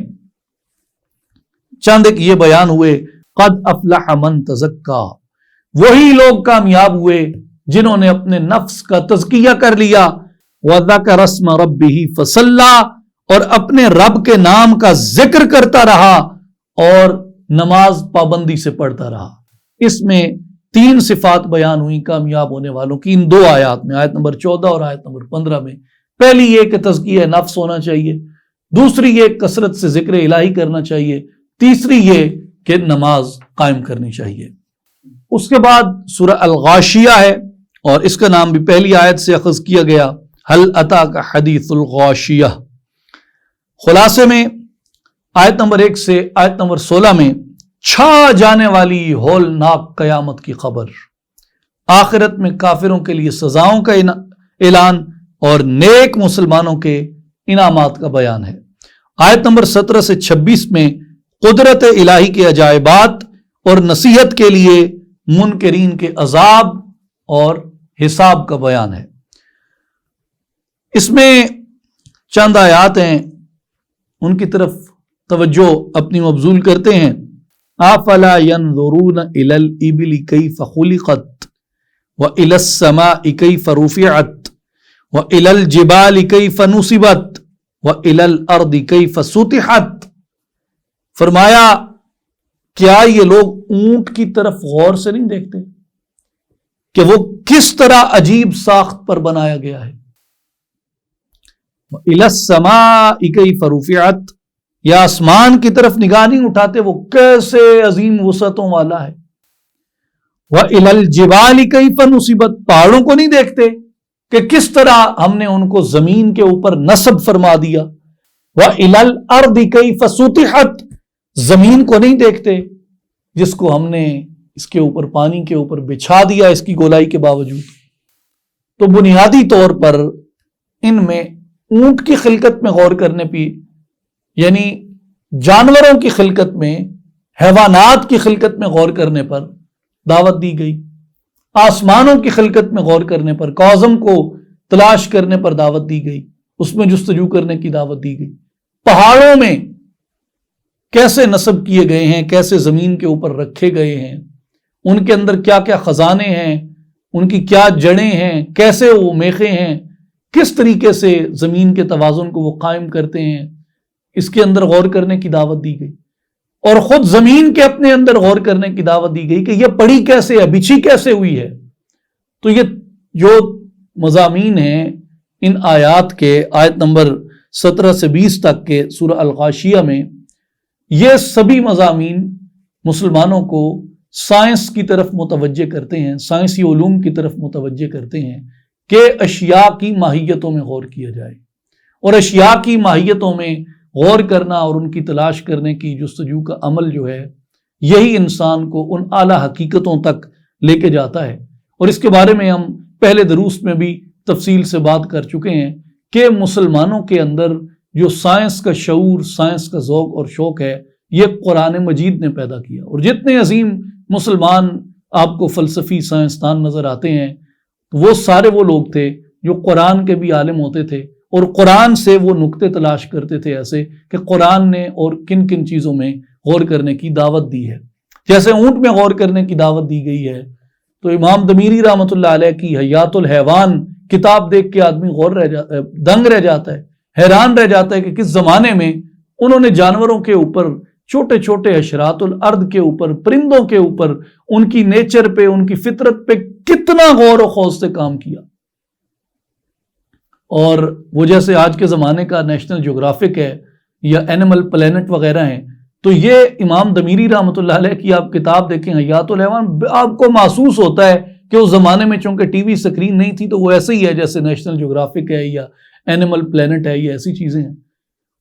چند ایک یہ بیان ہوئے، قد افلح من تزکا، وہی لوگ کامیاب ہوئے جنہوں نے اپنے نفس کا تزکیہ کر لیا، وذکر اسم ربہ فصلی، اور اپنے رب کے نام کا ذکر کرتا رہا اور نماز پابندی سے پڑھتا رہا۔ اس میں 3 صفات بیان ہوئی کامیاب ہونے والوں کی ان 2 آیات میں، آیت نمبر 14 اور آیت نمبر 15 میں۔ پہلی یہ کہ تزکیہ نفس ہونا چاہیے، دوسری یہ کثرت سے ذکر الہی کرنا چاہیے، تیسری یہ کہ نماز قائم کرنی چاہیے۔ اس کے بعد سورہ الغاشیہ ہے، اور اس کا نام بھی پہلی آیت سے اخذ کیا گیا، هل اتاک حدیث الغاشیہ۔ خلاصے میں آیت نمبر 1 سے آیت نمبر 16 میں چھا جانے والی ہولناک قیامت کی خبر، آخرت میں کافروں کے لیے سزاؤں کا اعلان اور نیک مسلمانوں کے انعامات کا بیان ہے۔ آیت نمبر 17 سے 26 میں قدرت الہی کے عجائبات اور نصیحت کے لیے منکرین کے عذاب اور حساب کا بیان ہے۔ اس میں چند آیات ہیں، ان کی طرف توجہ اپنی مبذول کرتے ہیں۔ افلا ينظرون الى الابل كيف خلقت والى السماء كيف رفعت والى الجبال كيف نصبت والى الارض كيف سطحت۔ فرمایا کیا یہ لوگ اونٹ کی طرف غور سے نہیں دیکھتے کہ وہ کس طرح عجیب ساخت پر بنایا گیا ہے؟ وَإِلَى السَّمَاءِ كَيْفَ رُفِعَتْ، یا آسمان کی طرف نگاہ نہیں اٹھاتے وہ کیسے عظیم وسعتوں والا ہے۔ وَإِلَى الْجِبَالِ كَيْفَ نُصِبَتْ، پہاڑوں کو نہیں دیکھتے کہ کس طرح ہم نے ان کو زمین کے اوپر نصب فرما دیا۔ وَإِلَى الْأَرْضِ كَيْفَ سُطِحَتْ، زمین کو نہیں دیکھتے جس کو ہم نے اس کے اوپر پانی کے اوپر بچھا دیا اس کی گولائی کے باوجود۔ تو بنیادی طور پر ان میں اونٹ کی خلقت میں غور کرنے پہ، یعنی جانوروں کی خلقت میں، حیوانات کی خلقت میں غور کرنے پر دعوت دی گئی، آسمانوں کی خلقت میں غور کرنے پر، کازم کو تلاش کرنے پر دعوت دی گئی، اس میں جستجو کرنے کی دعوت دی گئی، پہاڑوں میں کیسے نصب کیے گئے ہیں، کیسے زمین کے اوپر رکھے گئے ہیں، ان کے اندر کیا کیا خزانے ہیں، ان کی کیا جڑیں ہیں، کیسے وہ میخیں ہیں، کس طریقے سے زمین کے توازن کو وہ قائم کرتے ہیں، اس کے اندر غور کرنے کی دعوت دی گئی۔ اور خود زمین کے اپنے اندر غور کرنے کی دعوت دی گئی کہ یہ پڑی کیسے ہے، بچھی کیسے ہوئی ہے۔ تو یہ جو مضامین ہیں ان آیات کے، آیت نمبر 17 سے 20 تک کے سورہ الغاشیہ میں، یہ سبھی مضامین مسلمانوں کو سائنس کی طرف متوجہ کرتے ہیں، سائنسی علوم کی طرف متوجہ کرتے ہیں کہ اشیاء کی ماہیتوں میں غور کیا جائے، اور اشیاء کی ماہیتوں میں غور کرنا اور ان کی تلاش کرنے کی جستجو کا عمل جو ہے، یہی انسان کو ان اعلیٰ حقیقتوں تک لے کے جاتا ہے۔ اور اس کے بارے میں ہم پہلے دروس میں بھی تفصیل سے بات کر چکے ہیں کہ مسلمانوں کے اندر جو سائنس کا شعور، سائنس کا ذوق اور شوق ہے، یہ قرآن مجید نے پیدا کیا۔ اور جتنے عظیم مسلمان آپ کو فلسفی سائنسدان نظر آتے ہیں، وہ سارے وہ لوگ تھے جو قرآن کے بھی عالم ہوتے تھے اور قرآن سے وہ نقطے تلاش کرتے تھے ایسے کہ قرآن نے اور کن کن چیزوں میں غور کرنے کی دعوت دی ہے. جیسے اونٹ میں غور کرنے کی دعوت دی گئی ہے، تو امام دمیری رحمۃ اللہ علیہ کی حیات الحیوان کتاب دیکھ کے آدمی دنگ رہ جاتا ہے، حیران رہ جاتا ہے کہ کس زمانے میں انہوں نے جانوروں کے اوپر، چھوٹے چھوٹے حشرات الارض کے اوپر، پرندوں کے اوپر، ان کی نیچر پہ، ان کی فطرت پہ کتنا غور و خوض سے کام کیا. اور وہ جیسے آج کے زمانے کا نیشنل جیوگرافک ہے یا اینیمل پلینٹ وغیرہ ہیں، تو یہ امام دمیری رحمۃ اللہ علیہ کی آپ کتاب دیکھیں حیات الحیوان، آپ کو محسوس ہوتا ہے کہ اس زمانے میں چونکہ ٹی وی سکرین نہیں تھی تو وہ ایسے ہی ہے جیسے نیشنل جیوگرافک ہے یا اینیمل پلینٹ ہے، یہ ایسی چیزیں ہیں.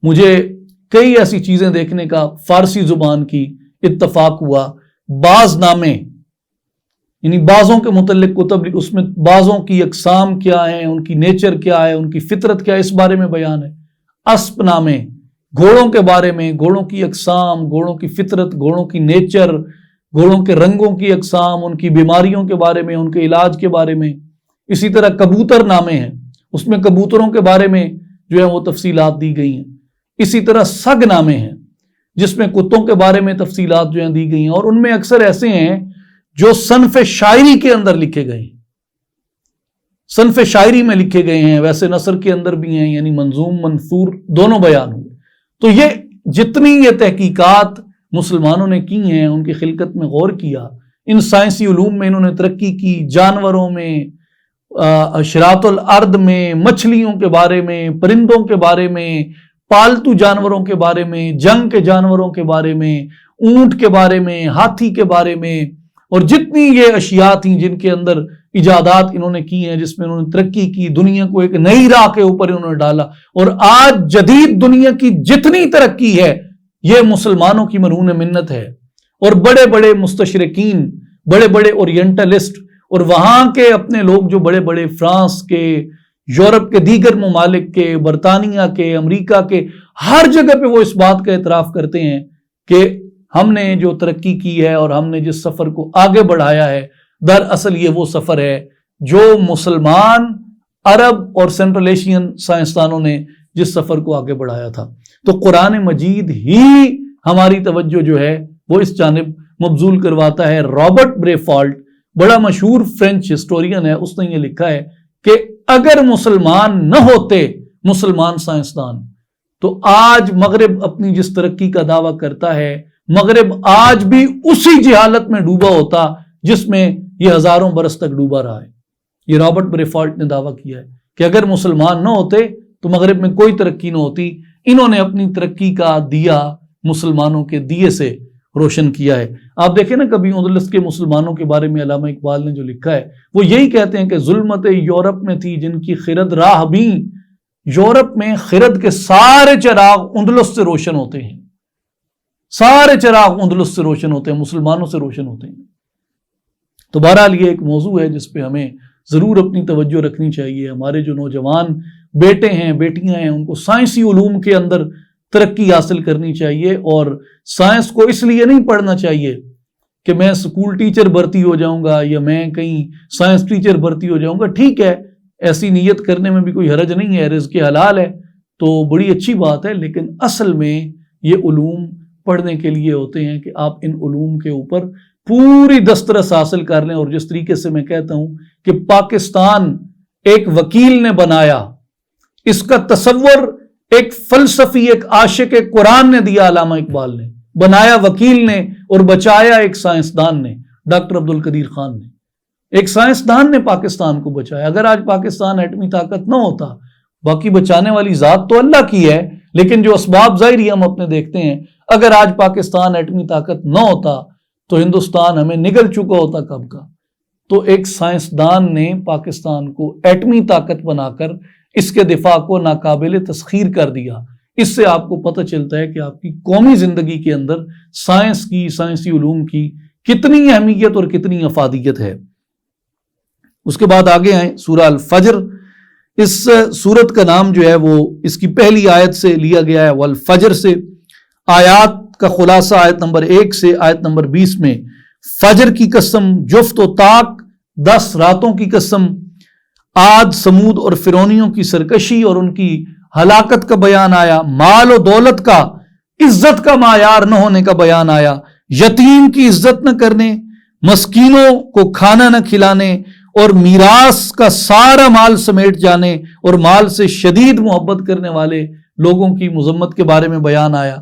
مجھے کئی ایسی چیزیں دیکھنے کا فارسی زبان کی اتفاق ہوا. باز نامے، یعنی بازوں کے متعلق کتب، اس میں بازوں کی اقسام کیا ہیں، ان کی نیچر کیا ہے، ان کی فطرت کیا ہے، اس بارے میں بیان ہے. اسب نامے، گھوڑوں کے بارے میں، گھوڑوں کی اقسام، گھوڑوں کی فطرت، گھوڑوں کی نیچر، گھوڑوں کے رنگوں کی اقسام، ان کی بیماریوں کے بارے میں، ان کے علاج کے بارے میں. اسی طرح کبوتر نامے ہیں، اس میں کبوتروں کے بارے میں جو ہے وہ تفصیلات دی گئی ہیں. اسی طرح سگ نامے ہیں جس میں کتوں کے بارے میں تفصیلات جو ہیں دی گئی ہیں، اور ان میں اکثر ایسے ہیں جو صنف شاعری کے اندر لکھے گئے ہیں، صنف شاعری میں لکھے گئے ہیں، ویسے نثر کے اندر بھی ہیں، یعنی منظوم منثور دونوں بیان ہوئے. تو یہ جتنی یہ تحقیقات مسلمانوں نے کی ہیں، ان کی خلقت میں غور کیا، ان سائنسی علوم میں انہوں نے ترقی کی، جانوروں میں، حشرات الارض میں، مچھلیوں کے بارے میں، پرندوں کے بارے میں، پالتو جانوروں کے بارے میں، جنگ کے جانوروں کے بارے میں، اونٹ کے بارے میں، ہاتھی کے بارے میں، اور جتنی یہ اشیاء تھیں جن کے اندر ایجادات انہوں نے کی ہیں، جس میں انہوں نے ترقی کی، دنیا کو ایک نئی راہ کے اوپر انہوں نے ڈالا. اور آج جدید دنیا کی جتنی ترقی ہے یہ مسلمانوں کی مرہون منت ہے. اور بڑے بڑے مستشرقین، بڑے بڑے اورینٹلسٹ، اور وہاں کے اپنے لوگ جو بڑے بڑے فرانس کے، یورپ کے دیگر ممالک کے، برطانیہ کے، امریکہ کے، ہر جگہ پہ وہ اس بات کا اعتراف کرتے ہیں کہ ہم نے جو ترقی کی ہے اور ہم نے جس سفر کو آگے بڑھایا ہے، دراصل یہ وہ سفر ہے جو مسلمان، عرب اور سینٹرل ایشین سائنسدانوں نے جس سفر کو آگے بڑھایا تھا. تو قرآن مجید ہی ہماری توجہ جو ہے وہ اس جانب مبذول کرواتا ہے. رابرٹ بریفالٹ بڑا مشہور فرینچ ہسٹورین ہے، اس نے یہ لکھا ہے کہ اگر مسلمان نہ ہوتے، مسلمان سائنسدان، تو آج مغرب اپنی جس ترقی کا دعویٰ کرتا ہے، مغرب آج بھی اسی جہالت میں ڈوبا ہوتا جس میں یہ ہزاروں برس تک ڈوبا رہا ہے. یہ رابرٹ بریفالٹ نے دعویٰ کیا ہے کہ اگر مسلمان نہ ہوتے تو مغرب میں کوئی ترقی نہ ہوتی. انہوں نے اپنی ترقی کا دیا مسلمانوں کے دیے سے روشن کیا ہے. آپ دیکھیں نا، کبھی اندلس کے مسلمانوں کے بارے میں علامہ اقبال نے جو لکھا ہے وہ یہی کہتے ہیں کہ ظلمت یورپ میں تھی جن کی خرد راہ بھی، یورپ میں خرد کے سارے چراغ اندلس سے روشن ہوتے ہیں، سارے چراغ اندلس سے روشن ہوتے ہیں، مسلمانوں سے روشن ہوتے ہیں. تو بہرحال یہ ایک موضوع ہے جس پہ ہمیں ضرور اپنی توجہ رکھنی چاہیے. ہمارے جو نوجوان بیٹے ہیں، بیٹیاں ہیں، ان کو سائنسی علوم کے اندر ترقی حاصل کرنی چاہیے. اور سائنس کو اس لیے نہیں پڑھنا چاہیے کہ میں سکول ٹیچر بھرتی ہو جاؤں گا یا میں کہیں سائنس ٹیچر بھرتی ہو جاؤں گا. ٹھیک ہے، ایسی نیت کرنے میں بھی کوئی حرج نہیں ہے، رزق حلال ہے تو بڑی اچھی بات ہے. لیکن اصل میں یہ علوم پڑھنے کے لیے ہوتے ہیں کہ آپ ان علوم کے اوپر پوری دسترس حاصل کر لیں. اور جس طریقے سے میں کہتا ہوں کہ پاکستان ایک وکیل نے بنایا، اس کا تصور ایک فلسفی، ایک عاشق قرآن نے دیا، علامہ اقبال نے بنایا وکیل نے، اور بچایا ایک سائنسدان نے، ڈاکٹر عبد القدیر خان نے. ایک سائنسدان نے پاکستان کو بچایا. اگر آج پاکستان ایٹمی طاقت نہ ہوتا، باقی بچانے والی ذات تو اللہ کی ہے، لیکن جو اسباب ظاہری ہم اپنے دیکھتے ہیں، اگر آج پاکستان ایٹمی طاقت نہ ہوتا تو ہندوستان ہمیں نگل چکا ہوتا کب کا. تو ایک سائنسدان نے پاکستان کو ایٹمی طاقت بنا کر اس کے دفاع کو ناقابل تسخیر کر دیا. اس سے آپ کو پتہ چلتا ہے کہ آپ کی قومی زندگی کے اندر سائنس کی، سائنسی علوم کی کتنی اہمیت اور کتنی افادیت ہے. اس کے بعد آگے آئیں سورہ الفجر. اس سورت کا نام جو ہے وہ اس کی پہلی آیت سے لیا گیا ہے، والفجر سے. آیات کا خلاصہ آیت نمبر 1 سے آیت نمبر 20 میں، فجر کی قسم، جفت و طاق، 10 راتوں کی قسم. آد سمود اور فرعونیوں کی سرکشی اور ان کی ہلاکت کا بیان آیا، مال و دولت کا عزت کا معیار نہ ہونے کا بیان آیا، یتیم کی عزت نہ کرنے، مسکینوں کو کھانا نہ کھلانے اور میراث کا سارا مال سمیٹ جانے اور مال سے شدید محبت کرنے والے لوگوں کی مذمت کے بارے میں بیان آیا،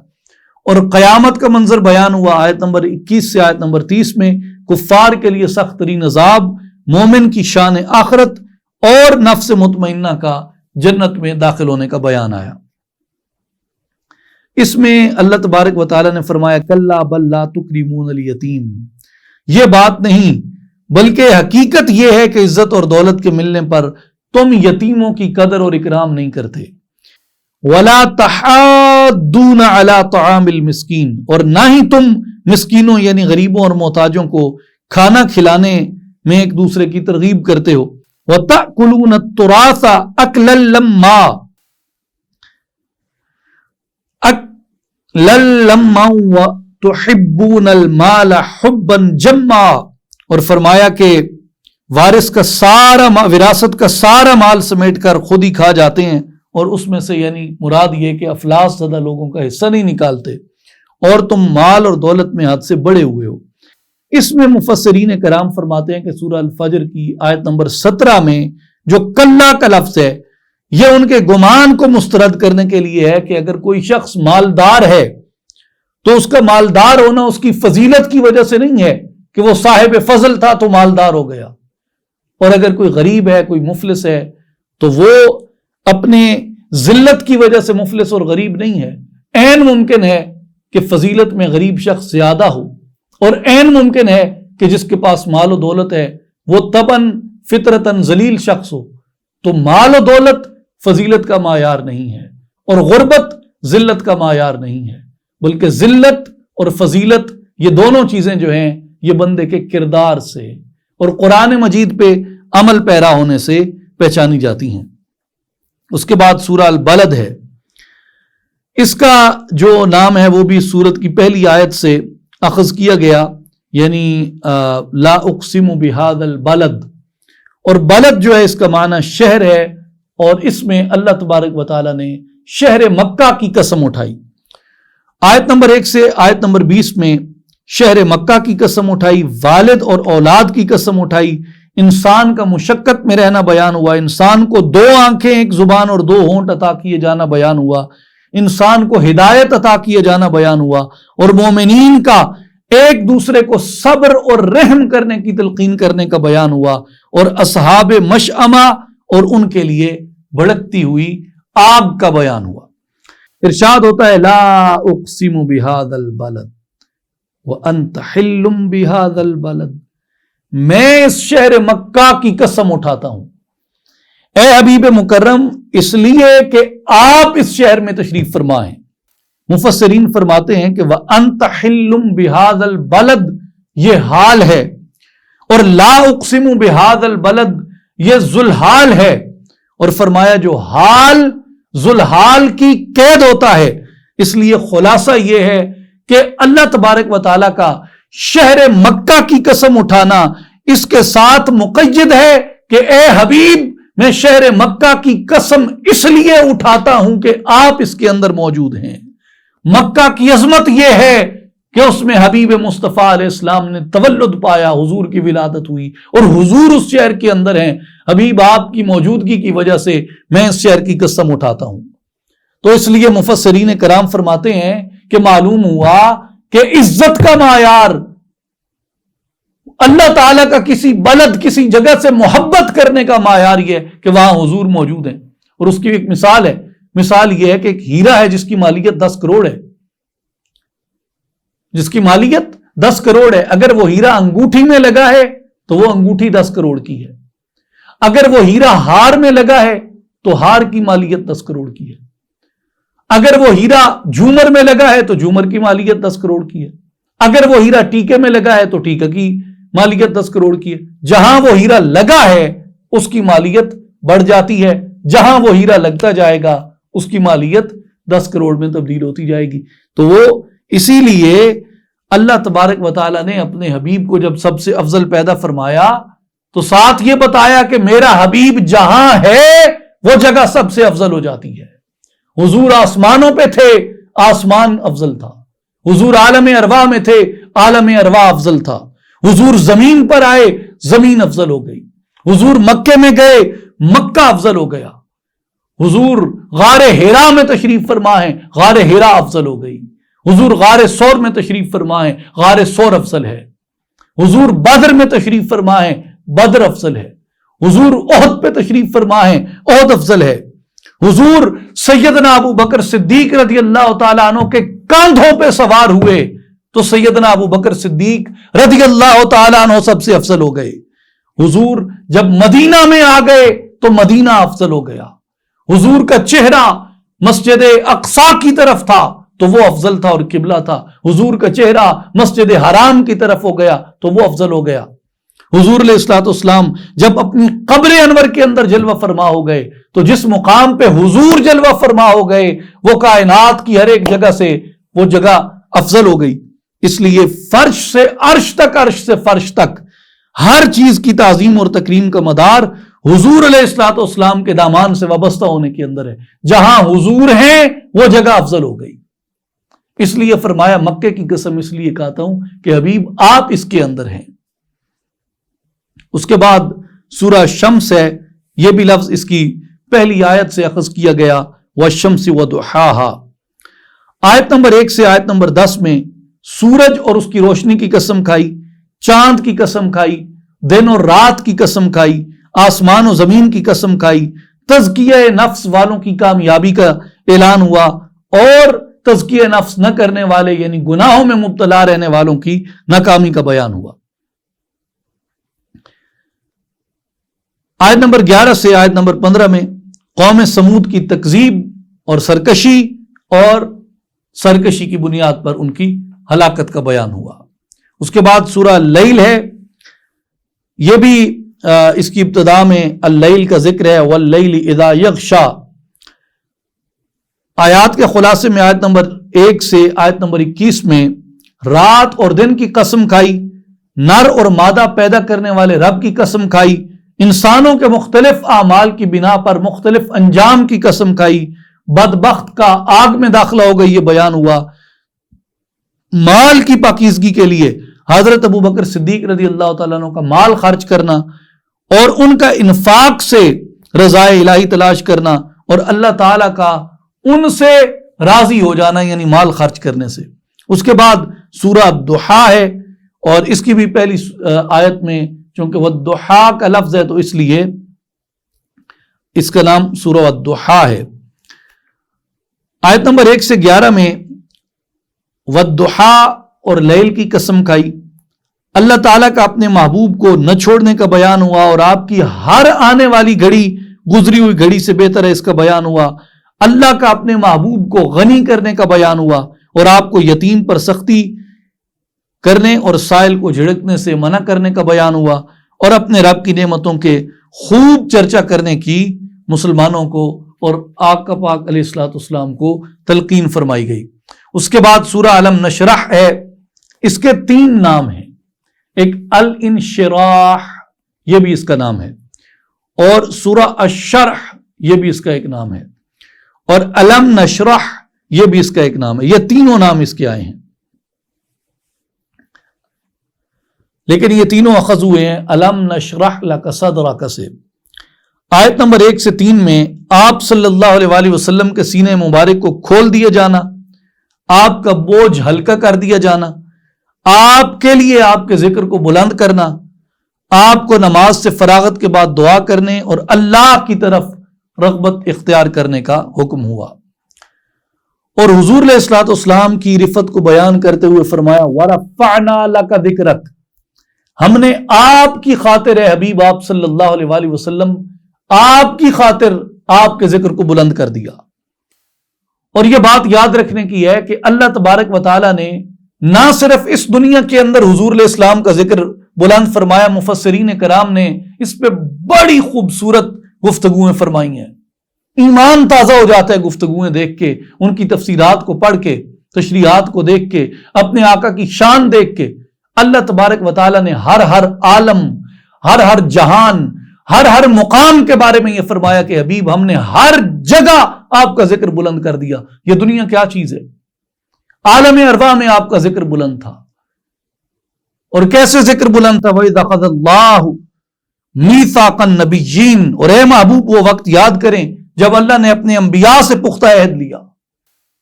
اور قیامت کا منظر بیان ہوا آیت نمبر 21 سے آیت نمبر 30 میں۔ کفار کے لیے سخت ترین عذاب، مومن کی شان آخرت اور نفس مطمئنہ کا جنت میں داخل ہونے کا بیان آیا۔ اس میں اللہ تبارک و تعالیٰ نے فرمایا کلا بل لا تکرمون الیتیم، یہ بات نہیں بلکہ حقیقت یہ ہے کہ عزت اور دولت کے ملنے پر تم یتیموں کی قدر اور اکرام نہیں کرتے، ولا تحاضون علی طعام المسکین، اور نہ ہی تم مسکینوں یعنی غریبوں اور محتاجوں کو کھانا کھلانے میں ایک دوسرے کی ترغیب کرتے ہو۔ وَتَأْكُلُونَ التُّرَاثَ أَكْلًا لَمًّا وَتُحِبُّونَ الْمَالَ حُبًّا جَمًّا، اور فرمایا کہ وارث کا وراثت کا سارا مال سمیٹ کر خود ہی کھا جاتے ہیں، اور اس میں سے یعنی مراد یہ کہ افلاس زدہ لوگوں کا حصہ نہیں نکالتے، اور تم مال اور دولت میں حد سے بڑے ہوئے ہو۔ اس میں مفسرین کرام فرماتے ہیں کہ سورہ الفجر کی آیت نمبر 17 میں جو کلا کا لفظ ہے یہ ان کے گمان کو مسترد کرنے کے لیے ہے کہ اگر کوئی شخص مالدار ہے تو اس کا مالدار ہونا اس کی فضیلت کی وجہ سے نہیں ہے کہ وہ صاحب فضل تھا تو مالدار ہو گیا، اور اگر کوئی غریب ہے، کوئی مفلس ہے تو وہ اپنے ذلت کی وجہ سے مفلس اور غریب نہیں ہے۔ عین ممکن ہے کہ فضیلت میں غریب شخص زیادہ ہو، اور عین ممکن ہے کہ جس کے پاس مال و دولت ہے وہ طبعاً فطرتاً ذلیل شخص ہو۔ تو مال و دولت فضیلت کا معیار نہیں ہے، اور غربت ذلت کا معیار نہیں ہے، بلکہ ذلت اور فضیلت یہ دونوں چیزیں جو ہیں یہ بندے کے کردار سے اور قرآن مجید پہ عمل پیرا ہونے سے پہچانی جاتی ہیں۔ اس کے بعد سورہ البلد ہے، اس کا جو نام ہے وہ بھی سورت کی پہلی آیت سے اخذ کیا گیا، یعنی لا اقسم بہذا البلد، اور بلد جو ہے اس کا معنی شہر ہے، اور اس میں اللہ تبارک و تعالیٰ نے شہر مکہ کی قسم اٹھائی۔ آیت نمبر 1 سے آیت نمبر 20 میں شہر مکہ کی قسم اٹھائی، والد اور اولاد کی قسم اٹھائی، انسان کا مشقت میں رہنا بیان ہوا، انسان کو 2 آنکھیں، 1 زبان اور 2 ہونٹ عطا کیے جانا بیان ہوا، انسان کو ہدایت عطا کیے جانا بیان ہوا، اور مومنین کا ایک دوسرے کو صبر اور رحم کرنے کی تلقین کرنے کا بیان ہوا، اور اصحاب مشأمہ اور ان کے لیے بھڑکتی ہوئی آگ کا بیان ہوا۔ ارشاد ہوتا ہے لا اقسم بہذا البلد وانت حل بہذا البلد، میں اس شہر مکہ کی قسم اٹھاتا ہوں اے حبیب مکرم اس لیے کہ آپ اس شہر میں تشریف فرما ہیں۔ مفسرین فرماتے ہیں کہ وَأَنْتَ حِلٌّ بِهَذَا الْبَلَدِ یہ حال ہے، اور لا اقسم بِهَذَا الْبَلَدِ یہ ذوالحال ہے، اور فرمایا جو حال ذوالحال کی قید ہوتا ہے، اس لیے خلاصہ یہ ہے کہ اللہ تبارک و تعالیٰ کا شہر مکہ کی قسم اٹھانا اس کے ساتھ مقید ہے کہ اے حبیب میں شہر مکہ کی قسم اس لیے اٹھاتا ہوں کہ آپ اس کے اندر موجود ہیں۔ مکہ کی عظمت یہ ہے کہ اس میں حبیب مصطفیٰ علیہ السلام نے تولد پایا، حضور کی ولادت ہوئی، اور حضور اس شہر کے اندر ہیں۔ حبیب آپ کی موجودگی کی وجہ سے میں اس شہر کی قسم اٹھاتا ہوں۔ تو اس لیے مفسرین کرام فرماتے ہیں کہ معلوم ہوا کہ عزت کا معیار اللہ تعالیٰ کا کسی بلد، کسی جگہ سے محبت کرنے کا معیار یہ ہے کہ وہاں حضور موجود ہیں۔ اور اس کی ایک مثال ہے، مثال یہ ہے کہ ایک ہیرا ہے جس کی مالیت 10 کروڑ ہے، جس کی مالیت 10 کروڑ ہے، اگر وہ ہیرا انگوٹھی میں لگا ہے تو وہ انگوٹھی 10 کروڑ کی ہے، اگر وہ ہیرا ہار میں لگا ہے تو ہار کی مالیت 10 کروڑ کی ہے، اگر وہ ہیرا جھومر میں لگا ہے تو جھومر کی مالیت 10 کروڑ کی ہے، اگر وہ ہیرا ٹیکے میں لگا ہے تو ٹیکے کی مالیت 10 کروڑ کی ہے۔ جہاں وہ ہیرا لگا ہے اس کی مالیت بڑھ جاتی ہے، جہاں وہ ہیرا لگتا جائے گا اس کی مالیت 10 کروڑ میں تبدیل ہوتی جائے گی۔ تو وہ اسی لیے اللہ تبارک و تعالیٰ نے اپنے حبیب کو جب سب سے افضل پیدا فرمایا تو ساتھ یہ بتایا کہ میرا حبیب جہاں ہے وہ جگہ سب سے افضل ہو جاتی ہے. حضور آسمانوں پہ تھے، آسمان افضل تھا. حضور عالم ارواح میں تھے، عالم ارواح افضل تھا. حضور زمین پر آئے، زمین افضل ہو گئی. حضور مکے میں گئے، مکہ افضل ہو گیا. حضور غار حرا میں تشریف فرما ہے، غار حرا افضل ہو گئی. حضور غار ثور میں تشریف فرما ہے، غار ثور افضل ہے. حضور بدر میں تشریف فرما ہے، بدر افضل ہے. حضور احد پہ تشریف فرما ہے، احد افضل ہے. حضور سیدنا ابو بکر صدیق رضی اللہ تعالیٰ عنہ کے کاندھوں پہ سوار ہوئے تو سیدنا ابو بکر صدیق رضی اللہ تعالیٰ عنہ سب سے افضل ہو گئے. حضور جب مدینہ میں آ گئے تو مدینہ افضل ہو گیا. حضور کا چہرہ مسجد اقصی کی طرف تھا تو وہ افضل تھا اور قبلہ تھا. حضور کا چہرہ مسجد حرام کی طرف ہو گیا تو وہ افضل ہو گیا. حضور علیہ الصلوۃ والسلام جب اپنی قبر انور کے اندر جلوہ فرما ہو گئے تو جس مقام پہ حضور جلوہ فرما ہو گئے وہ کائنات کی ہر ایک جگہ سے وہ جگہ افضل ہو گئی. اس لیے فرش سے عرش تک، عرش سے فرش تک ہر چیز کی تعظیم اور تکریم کا مدار حضور علیہ الصلوۃ والسلام کے دامان سے وابستہ ہونے کے اندر ہے. جہاں حضور ہیں وہ جگہ افضل ہو گئی. اس لیے فرمایا مکے کی قسم اس لیے کہتا ہوں کہ حبیب آپ اس کے اندر ہیں. اس کے بعد سورہ شمس ہے، یہ بھی لفظ اس کی پہلی آیت سے اخذ کیا گیا، والشمس وضحاہا. آیت نمبر 1 سے آیت نمبر 10 میں سورج اور اس کی روشنی کی قسم کھائی، چاند کی قسم کھائی، دن اور رات کی قسم کھائی، آسمان و زمین کی قسم کھائی، تزکیہ نفس والوں کی کامیابی کا اعلان ہوا اور تزکیہ نفس نہ کرنے والے یعنی گناہوں میں مبتلا رہنے والوں کی ناکامی کا بیان ہوا. آیت نمبر 11 سے آیت نمبر 15 میں قوم سمود کی تکذیب اور سرکشی کی بنیاد پر ان کی ہلاکت کا بیان ہوا. اس کے بعد سورہ اللیل ہے، یہ بھی اس کی ابتدا میں اللیل کا ذکر ہے، واللیل اذا یغشا. آیات کے خلاصے میں آیت نمبر 1 سے آیت نمبر 21 میں رات اور دن کی قسم کھائی، نر اور مادہ پیدا کرنے والے رب کی قسم کھائی، انسانوں کے مختلف اعمال کی بنا پر مختلف انجام کی قسم کھائی، بدبخت کا آگ میں داخلہ ہو گئی یہ بیان ہوا. مال کی پاکیزگی کے لیے حضرت ابو بکر صدیق رضی اللہ تعالیٰ عنہ کا مال خرچ کرنا اور ان کا انفاق سے رضائے الہی تلاش کرنا اور اللہ تعالیٰ کا ان سے راضی ہو جانا یعنی مال خرچ کرنے سے. اس کے بعد سورہ الضحیٰ ہے اور اس کی بھی پہلی آیت میں چونکہ والضحیٰ کا لفظ ہے تو اس لیے اس کا نام سورہ الضحیٰ ہے. آیت نمبر 1 سے 11 میں والضحیٰ اور لیل کی قسم کھائی، اللہ تعالیٰ کا اپنے محبوب کو نہ چھوڑنے کا بیان ہوا اور آپ کی ہر آنے والی گھڑی گزری ہوئی گھڑی سے بہتر ہے اس کا بیان ہوا. اللہ کا اپنے محبوب کو غنی کرنے کا بیان ہوا اور آپ کو یتیم پر سختی کرنے اور سائل کو جھڑکنے سے منع کرنے کا بیان ہوا اور اپنے رب کی نعمتوں کے خوب چرچا کرنے کی مسلمانوں کو اور آقا پاک علیہ الصلوۃ والسلام کو تلقین فرمائی گئی. اس کے بعد سورہ علم نشرح ہے، اس کے 3 نام ہیں، ایک الانشراح یہ بھی اس کا نام ہے اور سورہ الشرح یہ بھی اس کا ایک نام ہے اور علم نشرح یہ بھی اس کا ایک نام ہے. یہ تینوں نام اس کے آئے ہیں لیکن یہ تینوں اخذ ہوئے ہیں علم نشرح لک صدرک سے. آیت نمبر 1 سے 3 میں آپ صلی اللہ علیہ وآلہ وسلم کے سینے مبارک کو کھول دیا جانا، آپ کا بوجھ ہلکا کر دیا جانا، آپ کے لیے آپ کے ذکر کو بلند کرنا، آپ کو نماز سے فراغت کے بعد دعا کرنے اور اللہ کی طرف رغبت اختیار کرنے کا حکم ہوا. اور حضور علیہ الصلوۃ والسلام کی رفت کو بیان کرتے ہوئے فرمایا وَرَفَعْنَا لَكَ ذِكْرَكَ، ہم نے آپ کی خاطر اے حبیب آپ صلی اللہ علیہ وآلہ وسلم آپ کی خاطر آپ کے ذکر کو بلند کر دیا. اور یہ بات یاد رکھنے کی ہے کہ اللہ تبارک و تعالیٰ نے نہ صرف اس دنیا کے اندر حضور علیہ السلام کا ذکر بلند فرمایا، مفسرین کرام نے اس پہ بڑی خوبصورت گفتگویں فرمائی ہیں. ایمان تازہ ہو جاتا ہے گفتگویں دیکھ کے، ان کی تفسیرات کو پڑھ کے، تشریحات کو دیکھ کے، اپنے آقا کی شان دیکھ کے. اللہ تبارک و تعالیٰ نے ہر عالم، ہر جہان، ہر مقام کے بارے میں یہ فرمایا کہ حبیب ہم نے ہر جگہ آپ کا ذکر بلند کر دیا. یہ دنیا کیا چیز ہے؟ عالم ارواح میں آپ کا ذکر بلند تھا. اور کیسے ذکر بلند تھا؟ وَإِذْ أَخَذَ اللَّهُ مِيثَاقَ النَّبِيِّينَ. اور اے محبوب وہ وقت یاد کریں جب اللہ نے اپنے انبیاء سے پختہ عہد لیا.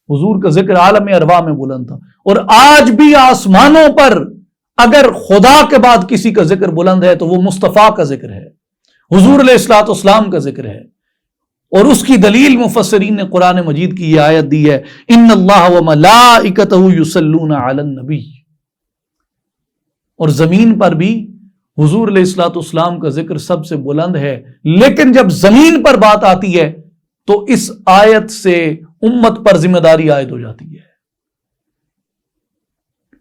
حضور کا ذکر عالم ارواح میں بلند تھا. اور آج بھی آسمانوں پر اگر خدا کے بعد کسی کا ذکر بلند ہے تو وہ مصطفیٰ کا ذکر ہے، حضور علیہ الصلوۃ والسلام کا ذکر ہے. اور اس کی دلیل مفسرین نے قرآن مجید کی یہ آیت دی ہے، ان اللہ وملائکتہ یصلون علی النبی. اور زمین پر بھی حضور علیہ الصلوۃ والسلام کا ذکر سب سے بلند ہے. لیکن جب زمین پر بات آتی ہے تو اس آیت سے امت پر ذمہ داری عائد ہو جاتی ہے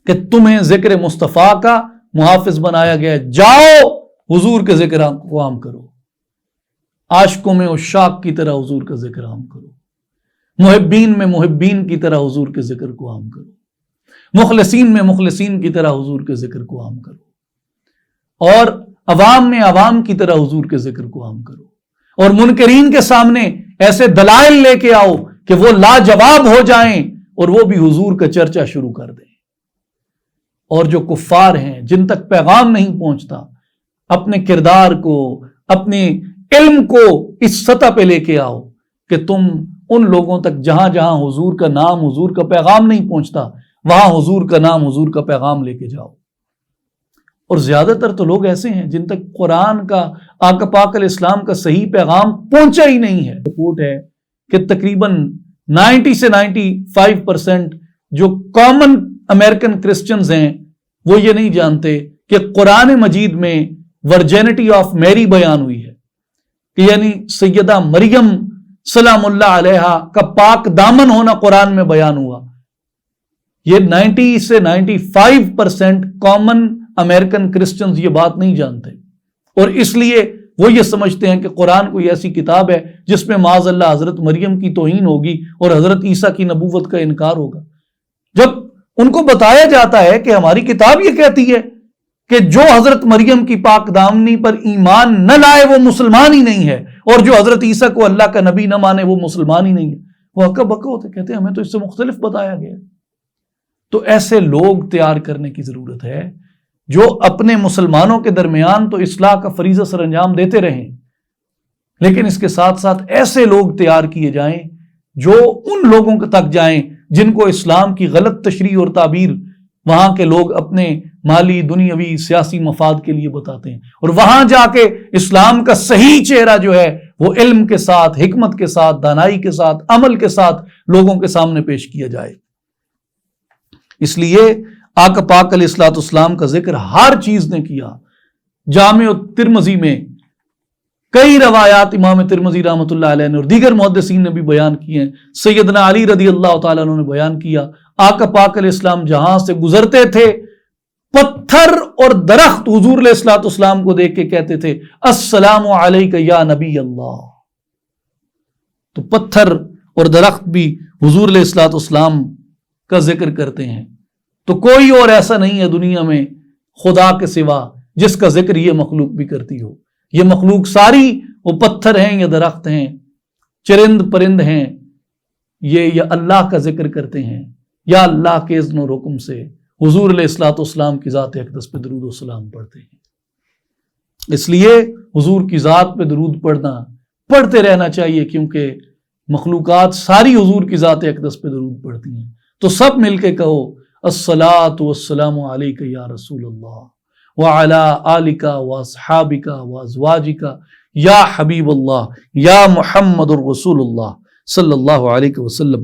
کہ تمہیں ذکر مصطفیٰ کا محافظ بنایا گیا ہے. جاؤ حضور کے ذکر کو عام کرو، عاشقوں میں عشاق کی طرح حضور کا ذکر عام کرو، محبین میں محبین کی طرح حضور کے ذکر کو عام کرو، مخلصین میں مخلصین کی طرح حضور کے ذکر کو عام کرو، اور عوام میں عوام کی طرح حضور کے ذکر کو عام کرو. اور منکرین کے سامنے ایسے دلائل لے کے آؤ کہ وہ لاجواب ہو جائیں اور وہ بھی حضور کا چرچا شروع کر دیں. اور جو کفار ہیں جن تک پیغام نہیں پہنچتا، اپنے کردار کو، اپنے علم کو اس سطح پہ لے کے آؤ کہ تم ان لوگوں تک جہاں جہاں حضور کا نام، حضور کا پیغام نہیں پہنچتا، وہاں حضور کا نام، حضور کا پیغام لے کے جاؤ. اور زیادہ تر تو لوگ ایسے ہیں جن تک قرآن کا، آقا پاک علیہ السلام کا صحیح پیغام پہنچا ہی نہیں ہے. رپورٹ ہے کہ تقریباً 90 سے 95% جو کامن امریکن کرسچنز ہیں وہ یہ نہیں جانتے کہ قرآن مجید میں ورجینٹی آف میری بیان ہوئی ہے، کہ یعنی سیدہ مریم سلام اللہ علیہا کا پاک دامن ہونا قرآن میں بیان ہوا. یہ 90 سے 95% کامن امریکن کرسچنز یہ بات نہیں جانتے، اور اس لیے وہ یہ سمجھتے ہیں کہ قرآن کوئی ایسی کتاب ہے جس میں معاذ اللہ حضرت مریم کی توہین ہوگی اور حضرت عیسیٰ کی نبوت کا انکار ہوگا. جب ان کو بتایا جاتا ہے کہ ہماری کتاب یہ کہتی ہے کہ جو حضرت مریم کی پاک دامنی پر ایمان نہ لائے وہ مسلمان ہی نہیں ہے، اور جو حضرت عیسیٰ کو اللہ کا نبی نہ مانے وہ مسلمان ہی نہیں ہے، وہ ہکا بکا ہوتے، کہتے ہیں ہمیں تو اس سے مختلف بتایا گیا. تو ایسے لوگ تیار کرنے کی ضرورت ہے جو اپنے مسلمانوں کے درمیان تو اصلاح کا فریضہ سر انجام دیتے رہیں، لیکن اس کے ساتھ ساتھ ایسے لوگ تیار کیے جائیں جو ان لوگوں تک جائیں جن کو اسلام کی غلط تشریح اور تعبیر وہاں کے لوگ اپنے مالی، دنیاوی، سیاسی مفاد کے لیے بتاتے ہیں، اور وہاں جا کے اسلام کا صحیح چہرہ جو ہے وہ علم کے ساتھ، حکمت کے ساتھ، دانائی کے ساتھ، عمل کے ساتھ لوگوں کے سامنے پیش کیا جائے. اس لیے آقا پاک علیہ الصلوۃ والسلام کا ذکر ہر چیز نے کیا. جامع ترمذی میں کئی روایات امام ترمذی رحمۃ اللہ علیہ نے اور دیگر محدثین نے بھی بیان کی ہیں. سیدنا علی رضی اللہ تعالیٰ عنہ نے بیان کیا، آقا پاک علیہ السلام جہاں سے گزرتے تھے پتھر اور درخت حضور علیہ الصلوۃ والسلام کو دیکھ کے کہتے تھے السلام علیک یا نبی اللہ. تو پتھر اور درخت بھی حضور علیہ الصلوۃ والسلام کا ذکر کرتے ہیں. تو کوئی اور ایسا نہیں ہے دنیا میں خدا کے سوا جس کا ذکر یہ مخلوق بھی کرتی ہو. یہ مخلوق ساری وہ پتھر ہیں یا درخت ہیں، چرند پرند ہیں، یہ یا اللہ کا ذکر کرتے ہیں یا اللہ کے اذن و حکم سے حضور علیہ الصلوۃ والسلام کی ذات اقدس پہ درود و سلام پڑھتے ہیں. اس لیے حضور کی ذات پہ درود پڑھتے رہنا چاہیے، کیونکہ مخلوقات ساری حضور کی ذات اقدس پہ درود پڑھتی ہیں. تو سب مل کے کہو الصلاۃ والسلام علیک یا رسول اللہ وعلی آلک واصحابک وازواجک یا حبیب اللہ یا محمد الرسول اللہ صلی اللہ علیہ وسلم.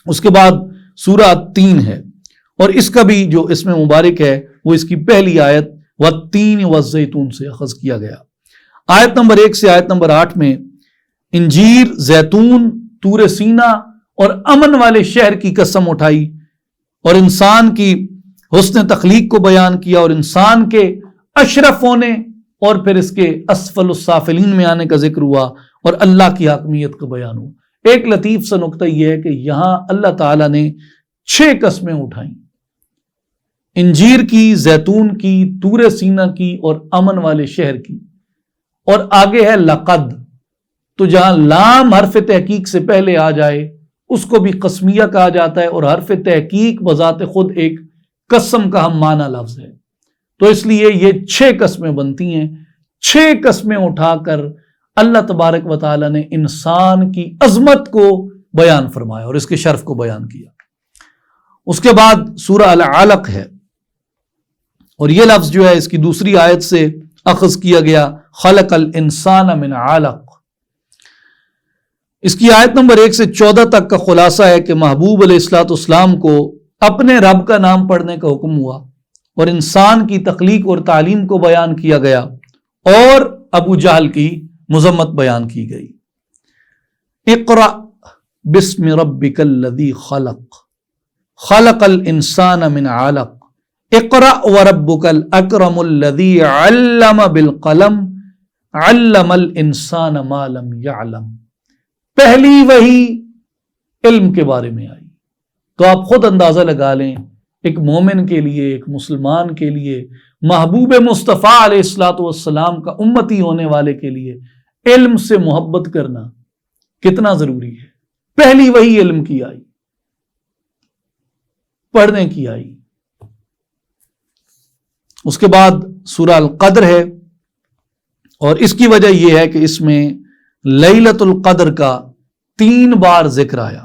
اس کے بعد سورہ 3 ہے، اور اس کا بھی جو اسم مبارک ہے وہ اس کی پہلی آیت والتین والزیتون سے اخذ کیا گیا. آیت نمبر 1 سے آیت نمبر 8 میں انجیر، زیتون، طور سینا اور امن والے شہر کی قسم اٹھائی، اور انسان کی حسن تخلیق کو بیان کیا، اور انسان کے اشرف ہونے اور پھر اس کے اسفل السافلین میں آنے کا ذکر ہوا، اور اللہ کی حاکمیت کا بیان ہوا. ایک لطیف سا نقطہ یہ ہے کہ یہاں اللہ تعالیٰ نے 6 قسمیں اٹھائیں. انجیر کی، زیتون کی، طور سینہ کی اور امن والے شہر کی. اور آگے ہے لقد، تو جہاں لام حرف تحقیق سے پہلے آ جائے اس کو بھی قسمیہ کہا جاتا ہے، اور حرف تحقیق بذات خود ایک قسم کا ہم معنی لفظ ہے. تو اس لیے یہ 6 قسمیں بنتی ہیں. 6 قسمیں اٹھا کر اللہ تبارک و تعالی نے انسان کی عظمت کو بیان فرمایا اور اس کے شرف کو بیان کیا. اس کے بعد سورہ العلق ہے، اور یہ لفظ جو ہے اس کی دوسری آیت سے اخذ کیا گیا، خلق الانسان من علق. اس کی آیت نمبر 1 سے 14 تک کا خلاصہ ہے کہ محبوب علیہ الصلوۃ والسلام کو اپنے رب کا نام پڑھنے کا حکم ہوا، اور انسان کی تخلیق اور تعلیم کو بیان کیا گیا، اور ابو جہل کی مذمت بیان کی گئی. اقرأ بسم ربک الذی خلق خلق الانسان من علق اقرأ وربک الاکرم الذی علم بالقلم علم الانسان ما لم یعلم. پہلی وحی علم کے بارے میں آئی. تو آپ خود اندازہ لگا لیں، ایک مومن کے لیے، ایک مسلمان کے لیے، محبوب مصطفیٰ علیہ الصلوۃ والسلام کا امتی ہونے والے کے لیے علم سے محبت کرنا کتنا ضروری ہے. پہلی وحی علم کی آئی، پڑھنے کی آئی. اس کے بعد سورہ القدر ہے، اور اس کی وجہ یہ ہے کہ اس میں لیلۃ القدر کا 3 بار ذکر آیا،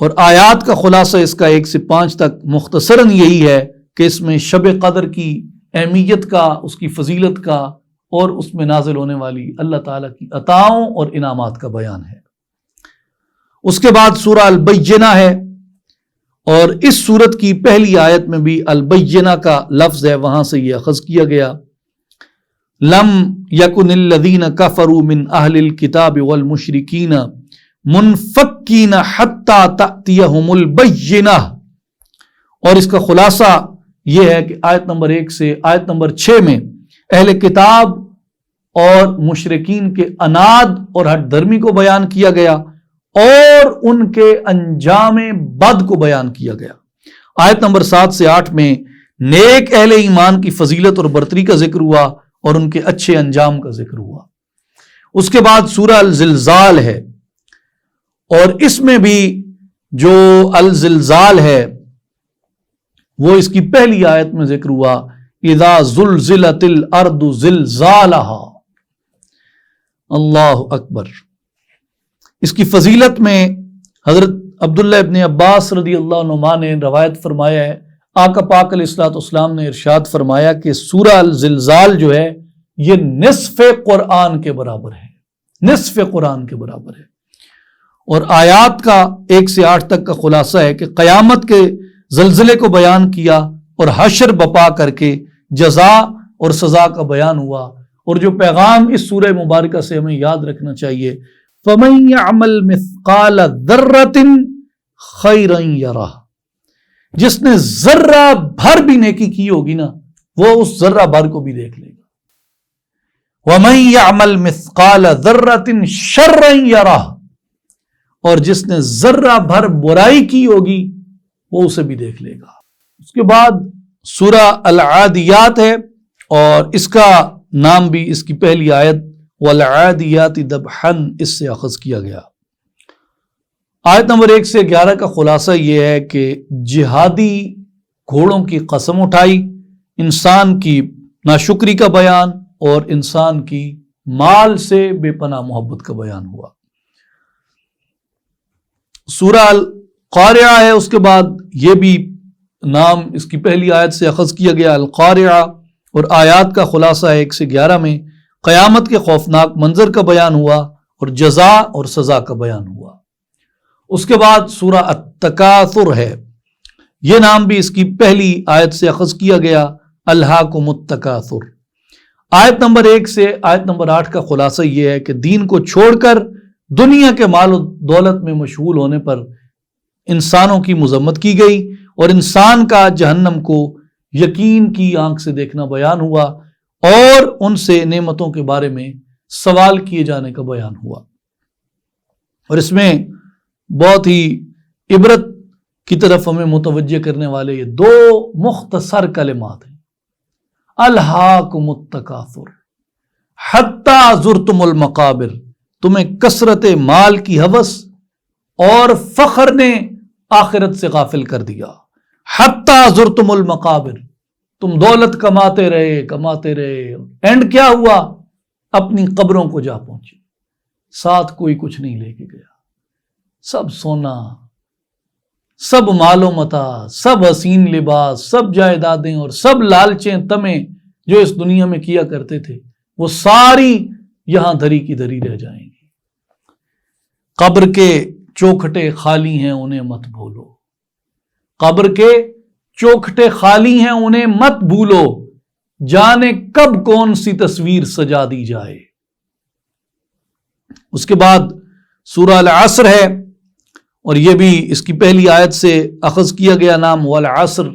اور آیات کا خلاصہ اس کا 1 سے 5 تک مختصراً یہی ہے کہ اس میں شب قدر کی اہمیت کا، اس کی فضیلت کا، اور اس میں نازل ہونے والی اللہ تعالیٰ کی عطاؤں اور انعامات کا بیان ہے. اس کے بعد سورہ البینہ ہے، اور اس سورت کی پہلی آیت میں بھی البینہ کا لفظ ہے، وہاں سے یہ اخذ کیا گیا. لم یکن الذین کفروا من اہل الکتاب والمشرکین منفکین حتی تأتیہم البینہ. اور اس کا خلاصہ یہ ہے کہ آیت نمبر 1 سے آیت نمبر 6 میں اہل کتاب اور مشرکین کے اناد اور ہٹ دھرمی کو بیان کیا گیا، اور ان کے انجام بد کو بیان کیا گیا. آیت نمبر 7 سے 8 میں نیک اہل ایمان کی فضیلت اور برتری کا ذکر ہوا، اور ان کے اچھے انجام کا ذکر ہوا. اس کے بعد سورہ الزلزال ہے، اور اس میں بھی جو الزلزال ہے وہ اس کی پہلی آیت میں ذکر ہوا، اذا زلزلت الارض زلزالہا. اللہ اکبر. اس کی فضیلت میں حضرت عبداللہ ابن عباس رضی اللہ عنہما نے روایت فرمایا ہے، آقا پاک علیہ الصلوۃ والسلام نے ارشاد فرمایا کہ سورہ الزلزال جو ہے یہ نصف قرآن کے برابر ہے، نصف قرآن کے برابر ہے. اور آیات کا 1 سے 8 تک کا خلاصہ ہے کہ قیامت کے زلزلے کو بیان کیا، اور حشر بپا کر کے جزا اور سزا کا بیان ہوا. اور جو پیغام اس سورہ مبارکہ سے ہمیں یاد رکھنا چاہیے، فَمَن يَعْمَلْ مِثْقَالَ ذَرَّةٍ خَيْرًا يَرَهُ. جس نے ذرہ بھر بھی نیکی کی ہوگی نا، وہ اس ذرہ بھر کو بھی دیکھ لے گا. وَمَن يَعْمَلْ مِثْقَالَ ذَرَّةٍ شَرًّا يَرَهُ. اور جس نے ذرہ بھر برائی کی ہوگی وہ اسے بھی دیکھ لے گا. اس کے بعد سورہ العادیات ہے، اور اس کا نام بھی اس کی پہلی آیت والعادیات ذبحًا اس سے اخذ کیا گیا. آیت نمبر 1 سے 11 کا خلاصہ یہ ہے کہ جہادی گھوڑوں کی قسم اٹھائی، انسان کی ناشکری کا بیان، اور انسان کی مال سے بے پناہ محبت کا بیان ہوا. سورہ القارعہ ہے، اس کے بعد یہ بھی نام اس کی پہلی آیت سے اخذ کیا گیا القارعہ، اور آیات کا خلاصہ ہے 1 سے 11 میں قیامت کے خوفناک منظر کا بیان ہوا، اور جزا اور سزا کا بیان ہوا. اس کے بعد سورہ التکاثر ہے، یہ نام بھی اس کی پہلی آیت سے اخذ کیا گیا الہاکم التکاثر. آیت نمبر 1 سے آیت نمبر 8 کا خلاصہ یہ ہے کہ دین کو چھوڑ کر دنیا کے مال و دولت میں مشغول ہونے پر انسانوں کی مذمت کی گئی، اور انسان کا جہنم کو یقین کی آنکھ سے دیکھنا بیان ہوا، اور ان سے نعمتوں کے بارے میں سوال کیے جانے کا بیان ہوا. اور اس میں بہت ہی عبرت کی طرف ہمیں متوجہ کرنے والے یہ دو مختصر کلمات ہیں، الہاکم التکاثر حتی زرتم المقابر، تمہیں کثرت مال کی ہوس اور فخر نے آخرت سے غافل کر دیا، حتی زرتم المقابر، تم دولت کماتے رہے، اینڈ کیا ہوا؟ اپنی قبروں کو جا پہنچے، ساتھ کوئی کچھ نہیں لے کے گیا، سب سونا، سب مال و متاع، سب حسین لباس، سب جائیدادیں اور سب لالچیں تمیں جو اس دنیا میں کیا کرتے تھے وہ ساری یہاں دھری کی دھری رہ جائیں گی۔ قبر کے چوکھٹے خالی ہیں انہیں مت بھولو، قبر کے چوکھٹے خالی ہیں انہیں مت بھولو، جانے کب کون سی تصویر سجا دی جائے۔ اس کے بعد سورہ العصر ہے، اور یہ بھی اس کی پہلی آیت سے اخذ کیا گیا نام والعصر،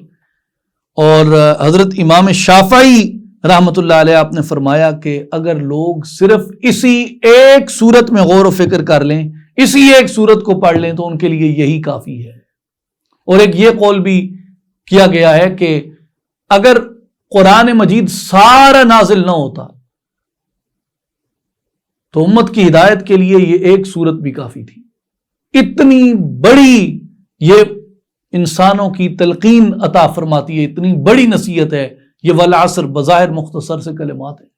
اور حضرت امام شافعی رحمت اللہ علیہ آپ نے فرمایا کہ اگر لوگ صرف اسی ایک سورت میں غور و فکر کر لیں، اسی ایک سورت کو پڑھ لیں تو ان کے لیے یہی کافی ہے۔ اور ایک یہ قول بھی کیا گیا ہے کہ اگر قرآن مجید سارا نازل نہ ہوتا تو امت کی ہدایت کے لیے یہ ایک سورت بھی کافی تھی۔ اتنی بڑی یہ انسانوں کی تلقین عطا فرماتی ہے، اتنی بڑی نصیحت ہے یہ والعصر، بظاہر مختصر سے کلمات ہیں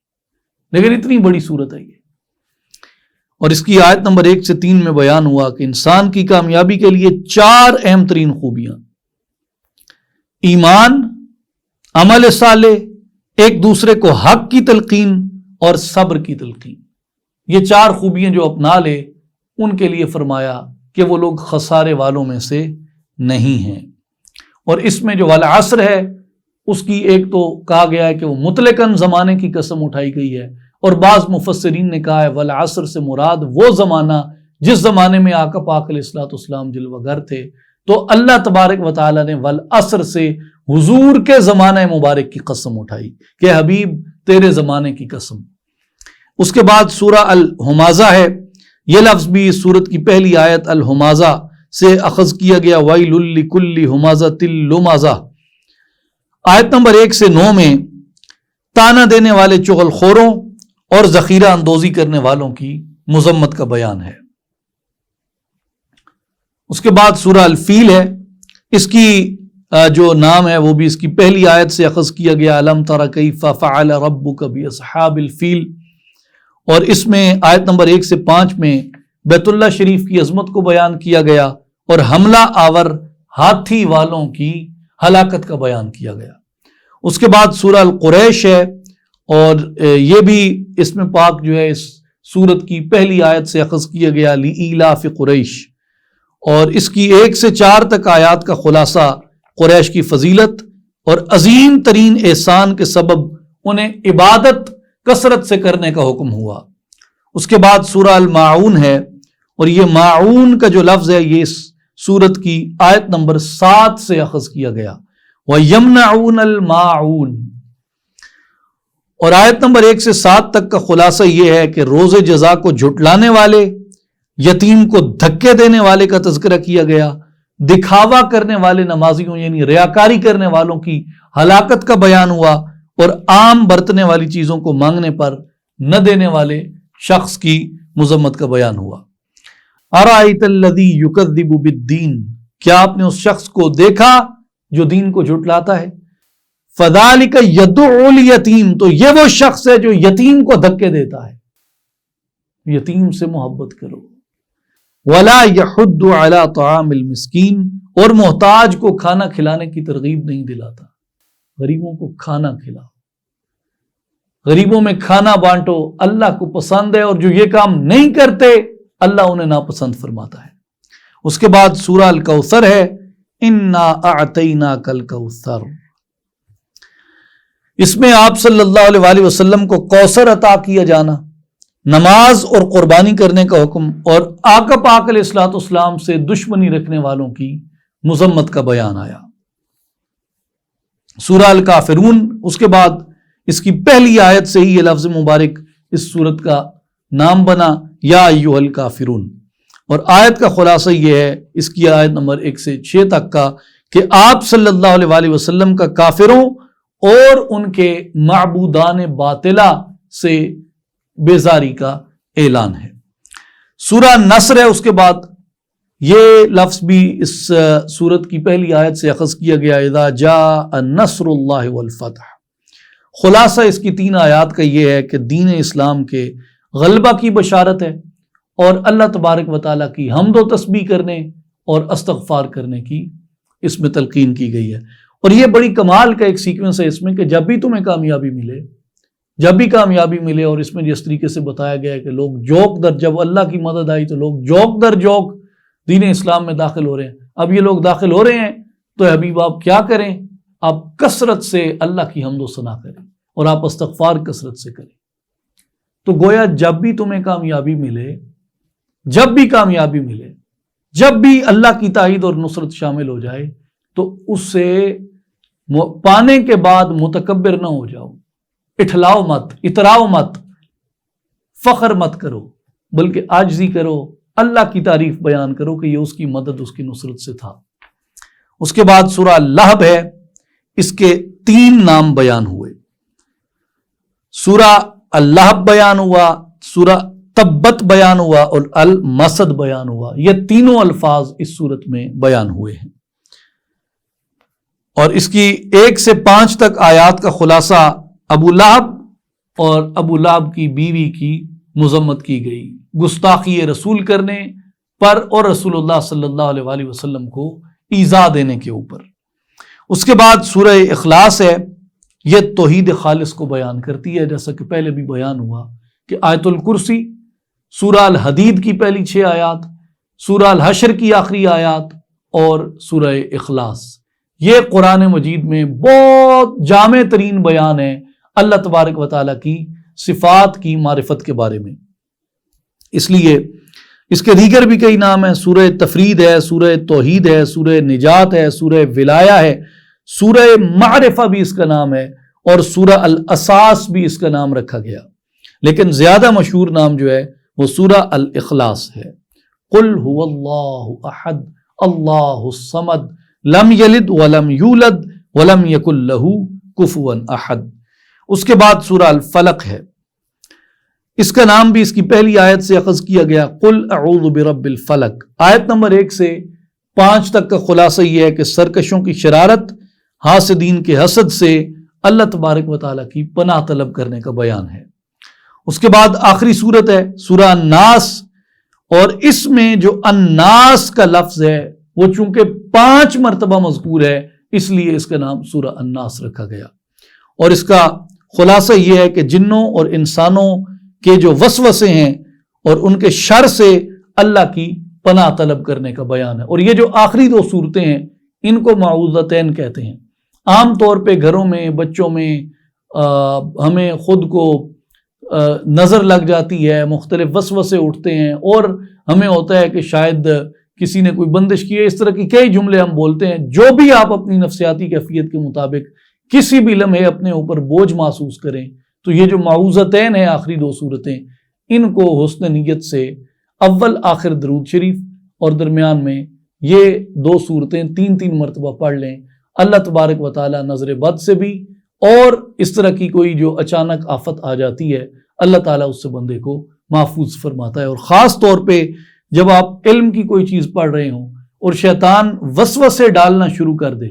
لیکن اتنی بڑی صورت ہے یہ۔ اور اس کی آیت نمبر 1 سے 3 میں بیان ہوا کہ انسان کی کامیابی کے لیے 4 اہم ترین خوبیاں، ایمان، عمل صالح، ایک دوسرے کو حق کی تلقین اور صبر کی تلقین، یہ 4 خوبیاں جو اپنا لے ان کے لیے فرمایا کہ وہ لوگ خسارے والوں میں سے نہیں ہیں۔ اور اس میں جو والعصر ہے اس کی ایک تو کہا گیا ہے کہ وہ مطلقاً زمانے کی قسم اٹھائی گئی ہے، اور بعض مفسرین نے کہا ہے والعصر سے مراد وہ زمانہ جس زمانے میں آقا پاک علیہ الصلوۃ والسلام جلوہ گر تھے، تو اللہ تبارک و تعالیٰ نے والعصر سے حضور کے زمانہ مبارک کی قسم اٹھائی کہ حبیب تیرے زمانے کی قسم۔ اس کے بعد سورہ الہمازہ ہے، یہ لفظ بھی اس سورت کی پہلی آیت الہمازہ سے اخذ کیا گیا، ویل لکل ہمازۃ لمزہ، آیت نمبر 1 سے 9 میں تانا دینے والے چغل خوروں اور ذخیرہ اندوزی کرنے والوں کی مذمت کا بیان ہے۔ اس کے بعد سورہ الفیل ہے، اس کی جو نام ہے وہ بھی اس کی پہلی آیت سے اخذ کیا گیا، الم تر کیف فعل ربک باصحاب الفیل، اور اس میں آیت نمبر 1 سے 5 میں بیت اللہ شریف کی عظمت کو بیان کیا گیا اور حملہ آور ہاتھی والوں کی ہلاکت کا بیان کیا گیا۔ اس کے بعد سورہ القریش ہے، اور یہ بھی اس میں پاک جو ہے اس سورت کی پہلی آیت سے اخذ کیا گیا، لإیلاف قریش، اور اس کی 1 سے 4 تک آیات کا خلاصہ قریش کی فضیلت اور عظیم ترین احسان کے سبب انہیں عبادت کثرت سے کرنے کا حکم ہوا۔ اس کے بعد سورہ الماعون ہے، اور یہ ماعون کا جو لفظ ہے یہ اس سورت کی آیت نمبر 7 سے اخذ کیا گیا، وَيَمْنَعُونَ الْمَاعُونَ، اور آیت نمبر 1 سے 7 تک کا خلاصہ یہ ہے کہ روز جزا کو جھٹلانے والے، یتیم کو دھکے دینے والے کا تذکرہ کیا گیا، دکھاوا کرنے والے نمازیوں یعنی ریاکاری کرنے والوں کی ہلاکت کا بیان ہوا، اور عام برتنے والی چیزوں کو مانگنے پر نہ دینے والے شخص کی مذمت کا بیان ہوا۔ ارأیت الذی یکذب بالدین، کیا آپ نے اس شخص کو دیکھا جو دین کو جھٹلاتا ہے؟ فذالک یدعو الیتیم، تو یہ وہ شخص ہے جو یتیم کو دھکے دیتا ہے، یتیم سے محبت کرو۔ ولا یحض علی طعام المسکین، اور محتاج کو کھانا کھلانے کی ترغیب نہیں دلاتا، غریبوں کو کھانا کھلاؤ، غریبوں میں کھانا بانٹو، اللہ کو پسند ہے، اور جو یہ کام نہیں کرتے اللہ انہیں ناپسند فرماتا ہے۔ اس کے بعد سورہ الکوثر ہے، انا اعطیناک الکوثر، اس میں آپ صلی اللہ علیہ وآلہ وسلم کو کوثر عطا کیا جانا، نماز اور قربانی کرنے کا حکم، اور آقا پاک علیہ الصلوۃ والسلام سے دشمنی رکھنے والوں کی مذمت کا بیان آیا۔ سورہ الکافرون، اس کے بعد اس کی پہلی آیت سے ہی یہ لفظ مبارک اس سورت کا نام بنا، یا ایھا الکافرون، اور آیت کا خلاصہ یہ ہے، اس کی آیت نمبر 1 سے 6 تک کا، کہ آپ صلی اللہ علیہ وآلہ وسلم کا کافروں اور ان کے معبودان باطلہ سے بیزاری کا اعلان ہے۔ سورہ نصر ہے، اس کے بعد یہ لفظ بھی اس سورت کی پہلی آیت سے اخذ کیا گیا، اذا جاء نصر اللہ والفتح۔ خلاصہ اس کی 3 آیات کا یہ ہے کہ دین اسلام کے غلبہ کی بشارت ہے، اور اللہ تبارک و تعالیٰ کی حمد و تسبیح کرنے اور استغفار کرنے کی اس میں تلقین کی گئی ہے۔ اور یہ بڑی کمال کا ایک سیکوینس ہے اس میں، کہ جب بھی تمہیں کامیابی ملے، اور اس میں جس طریقے سے بتایا گیا ہے کہ لوگ جوک در، جب اللہ کی مدد آئی تو لوگ جوک در جوک دین اسلام میں داخل ہو رہے ہیں۔ اب یہ لوگ داخل ہو رہے ہیں تو حبیب آپ کیا کریں؟ آپ کثرت سے اللہ کی حمد و ثنا کریں، اور آپ استغفار کثرت سے کریں۔ تو گویا جب بھی تمہیں کامیابی ملے، جب بھی اللہ کی تائید اور نصرت شامل ہو جائے، تو اس سے پانے کے بعد متکبر نہ ہو جاؤ، اٹھلاؤ مت، اتراؤ مت، فخر مت کرو، بلکہ عاجزی کرو، اللہ کی تعریف بیان کرو کہ یہ اس کی مدد، اس کی نصرت سے تھا۔ اس کے بعد سورہ لہب ہے، اس کے 3 نام بیان ہوئے، سورہ اللہب بیان ہوا، سورہ تبت بیان ہوا، اور المسد بیان ہوا۔ یہ تینوں الفاظ اس صورت میں بیان ہوئے ہیں، اور اس کی 1 سے 5 تک آیات کا خلاصہ ابو لہب اور ابو لہب کی بیوی کی مذمت کی گئی، گستاخی رسول کرنے پر اور رسول اللہ صلی اللہ علیہ وآلہ وسلم کو ایذا دینے کے اوپر۔ اس کے بعد سورہ اخلاص ہے، یہ توحید خالص کو بیان کرتی ہے، جیسا کہ پہلے بھی بیان ہوا کہ آیت الکرسی، سورہ الحدید کی پہلی 6 آیات، سورہ الحشر کی آخری آیات، اور سورہ اخلاص، یہ قرآن مجید میں بہت جامع ترین بیان ہے اللہ تبارک و تعالیٰ کی صفات کی معرفت کے بارے میں۔ اس لیے اس کے دیگر بھی کئی نام ہیں، سورہ تفرید ہے، سورہ توحید ہے، سورہ نجات ہے، سورہ ولایہ ہے، سورہ معرفہ بھی اس کا نام ہے، اور سورہ الاساس بھی اس کا نام رکھا گیا، لیکن زیادہ مشہور نام جو ہے وہ سورہ الاخلاص ہے۔ قل هو اللہ احد اللہ الصمد لم یلد ولم یولد ولم یکن لہ کفوا احد۔ اس کے بعد سورہ الفلق ہے، اس کا نام بھی اس کی پہلی آیت سے اخذ کیا گیا، قل اعوذ برب الفلق۔ آیت نمبر 1 سے 5 تک کا خلاصہ یہ ہے کہ سرکشوں کی شرارت، حاسدین کے حسد سے اللہ تبارک و تعالیٰ کی پناہ طلب کرنے کا بیان ہے۔ اس کے بعد آخری سورت ہے سورہ الناس، اور اس میں جو الناس کا لفظ ہے وہ چونکہ 5 مرتبہ مذکور ہے، اس لیے اس کا نام سورہ الناس رکھا گیا، اور اس کا خلاصہ یہ ہے کہ جنوں اور انسانوں کے جو وسوسے ہیں اور ان کے شر سے اللہ کی پناہ طلب کرنے کا بیان ہے۔ اور یہ جو آخری 2 صورتیں ہیں ان کو معوذتین کہتے ہیں۔ عام طور پہ گھروں میں، بچوں میں ہمیں خود کو نظر لگ جاتی ہے، مختلف وسوسے اٹھتے ہیں، اور ہمیں ہوتا ہے کہ شاید کسی نے کوئی بندش کی ہے، اس طرح کی کئی جملے ہم بولتے ہیں۔ جو بھی آپ اپنی نفسیاتی کیفیت کے مطابق کسی بھی لمحے اپنے اوپر بوجھ محسوس کریں، تو یہ جو معوذتین ہیں آخری 2 صورتیں، ان کو حسن نیت سے اول آخر درود شریف اور درمیان میں یہ 2 صورتیں 3 مرتبہ پڑھ لیں، اللہ تبارک و تعالیٰ نظر بد سے بھی اور اس طرح کی کوئی جو اچانک آفت آ جاتی ہے، اللہ تعالیٰ اس سے بندے کو محفوظ فرماتا ہے۔ اور خاص طور پہ جب آپ علم کی کوئی چیز پڑھ رہے ہوں اور شیطان وسوسے ڈالنا شروع کر دے،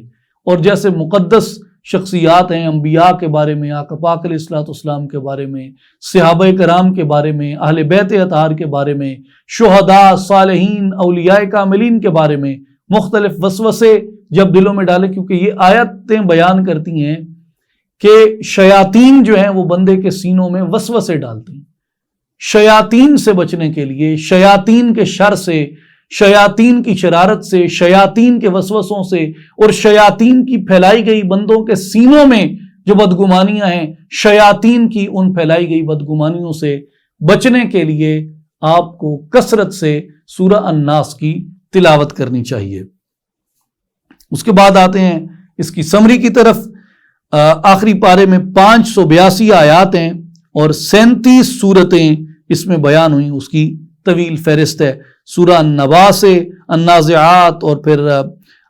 اور جیسے مقدس شخصیات ہیں، انبیاء کے بارے میں، آقا پاک علیہ الصلوۃ والسلام کے بارے میں، صحابہ کرام کے بارے میں، اہل بیت اطہار کے بارے میں، شہداء، صالحین، اولیاء کاملین کے بارے میں مختلف وسوسے جب دلوں میں ڈالے، کیونکہ یہ آیتیں بیان کرتی ہیں کہ شیاطین جو ہیں وہ بندے کے سینوں میں وسوسے ڈالتے ہیں۔ شیاطین سے بچنے کے لیے، شیاطین کے شر سے، شیاطین کی شرارت سے، شیاطین کے وسوسوں سے، اور شیاطین کی پھیلائی گئی بندوں کے سینوں میں جو بدگمانیاں ہیں، شیاطین کی ان پھیلائی گئی بدگمانیوں سے بچنے کے لیے آپ کو کثرت سے سورہ الناس کی تلاوت کرنی چاہیے۔ اس کے بعد آتے ہیں اس کی سمری کی طرف۔ آخری پارے میں 582 آیات ہیں اور 37 سورتیں اس میں بیان ہوئیں، اس کی طویل فہرست ہے۔ سورہ النبا سے النازعات، اور پھر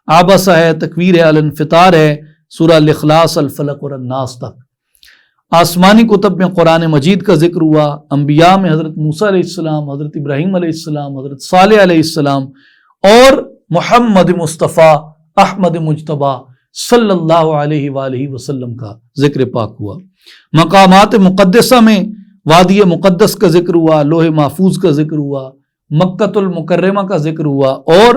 عبس ہے، تکویر ہے، الانفطار ہے، سورہ الاخلاص، الفلق اور الناس تک۔ آسمانی کتب میں قرآن مجید کا ذکر ہوا، انبیاء میں حضرت موسیٰ علیہ السلام، حضرت ابراہیم علیہ السلام، حضرت صالح علیہ السلام، اور محمد مصطفیٰ احمد مجتبیٰ صلی اللہ علیہ وآلہ وسلم کا ذکر پاک ہوا۔ مقامات مقدسہ میں وادی مقدس کا ذکر ہوا، لوح محفوظ کا ذکر ہوا، مکۃ المکرمہ کا ذکر ہوا، اور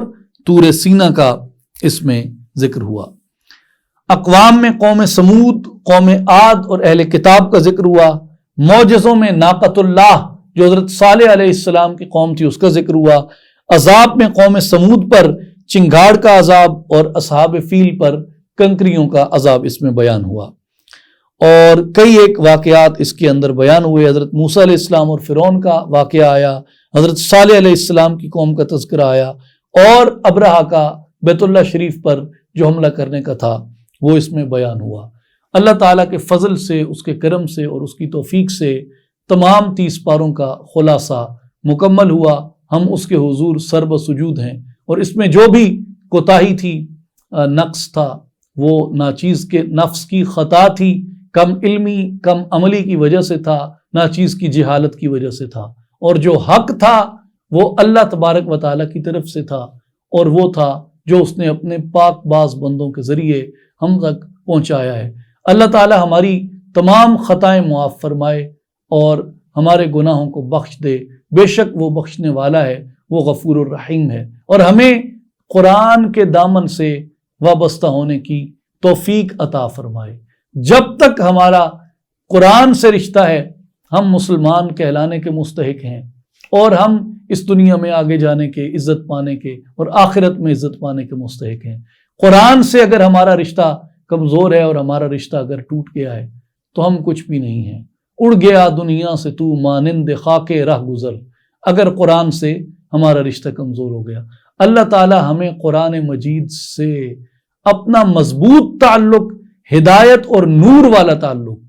طور سینا کا اس میں ذکر ہوا۔ اقوام میں قوم سمود، قوم عاد اور اہل کتاب کا ذکر ہوا۔ معجزوں میں ناقۃ اللہ جو حضرت صالح علیہ السلام کی قوم تھی اس کا ذکر ہوا۔ عذاب میں قوم سمود پر چنگاڑ کا عذاب اور اصحاب فیل پر کنکریوں کا عذاب اس میں بیان ہوا، اور کئی ایک واقعات اس کے اندر بیان ہوئے۔ حضرت موسیٰ علیہ السلام اور فرعون کا واقعہ آیا، حضرت صالح علیہ السلام کی قوم کا تذکرہ آیا، اور ابرہہ کا بیت اللہ شریف پر جو حملہ کرنے کا تھا وہ اس میں بیان ہوا۔ اللہ تعالیٰ کے فضل سے، اس کے کرم سے اور اس کی توفیق سے تمام 30 پاروں کا خلاصہ مکمل ہوا۔ ہم اس کے حضور سر بسجود ہیں، اور اس میں جو بھی کوتاہی تھی، نقص تھا، وہ ناچیز کے نفس کی خطا تھی، کم علمی کم عملی کی وجہ سے تھا، ناچیز کی جہالت کی وجہ سے تھا، اور جو حق تھا وہ اللہ تبارک و تعالیٰ کی طرف سے تھا، اور وہ تھا جو اس نے اپنے پاک باز بندوں کے ذریعے ہم تک پہنچایا ہے۔ اللہ تعالیٰ ہماری تمام خطائیں معاف فرمائے اور ہمارے گناہوں کو بخش دے، بے شک وہ بخشنے والا ہے، وہ غفور الرحیم ہے، اور ہمیں قرآن کے دامن سے وابستہ ہونے کی توفیق عطا فرمائے۔ جب تک ہمارا قرآن سے رشتہ ہے ہم مسلمان کہلانے کے مستحق ہیں، اور ہم اس دنیا میں آگے جانے کے، عزت پانے کے، اور آخرت میں عزت پانے کے مستحق ہیں۔ قرآن سے اگر ہمارا رشتہ کمزور ہے اور ہمارا رشتہ اگر ٹوٹ گیا ہے تو ہم کچھ بھی نہیں ہیں۔ اڑ گیا دنیا سے تو مانند خاک راہ گزر، اگر قرآن سے ہمارا رشتہ کمزور ہو گیا۔ اللہ تعالی ہمیں قرآن مجید سے اپنا مضبوط تعلق، ہدایت اور نور والا تعلق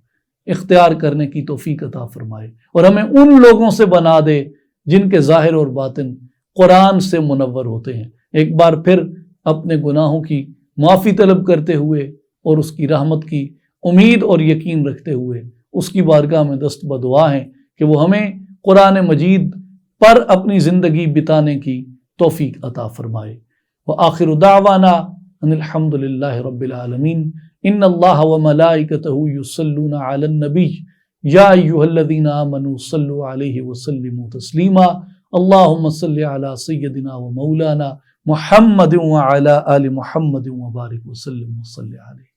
اختیار کرنے کی توفیق عطا فرمائے، اور ہمیں ان لوگوں سے بنا دے جن کے ظاہر اور باطن قرآن سے منور ہوتے ہیں۔ ایک بار پھر اپنے گناہوں کی معافی طلب کرتے ہوئے اور اس کی رحمت کی امید اور یقین رکھتے ہوئے اس کی بارگاہ میں دست بدعا ہیں کہ وہ ہمیں قرآن مجید پر اپنی زندگی بتانے کی توفیق عطا فرمائے۔ وآخر دعوانا ان الحمد للہ رب العالمین۔ ان اللہ وملائکتہ یصلون علی النبی یا ایھا الذین آمنوا صلوا علیہ وسلموا تسلیما۔ اللہم صل علی سیدنا و مولانا محمد وعلی آل محمد وبارک وسلم وصلی علیہ۔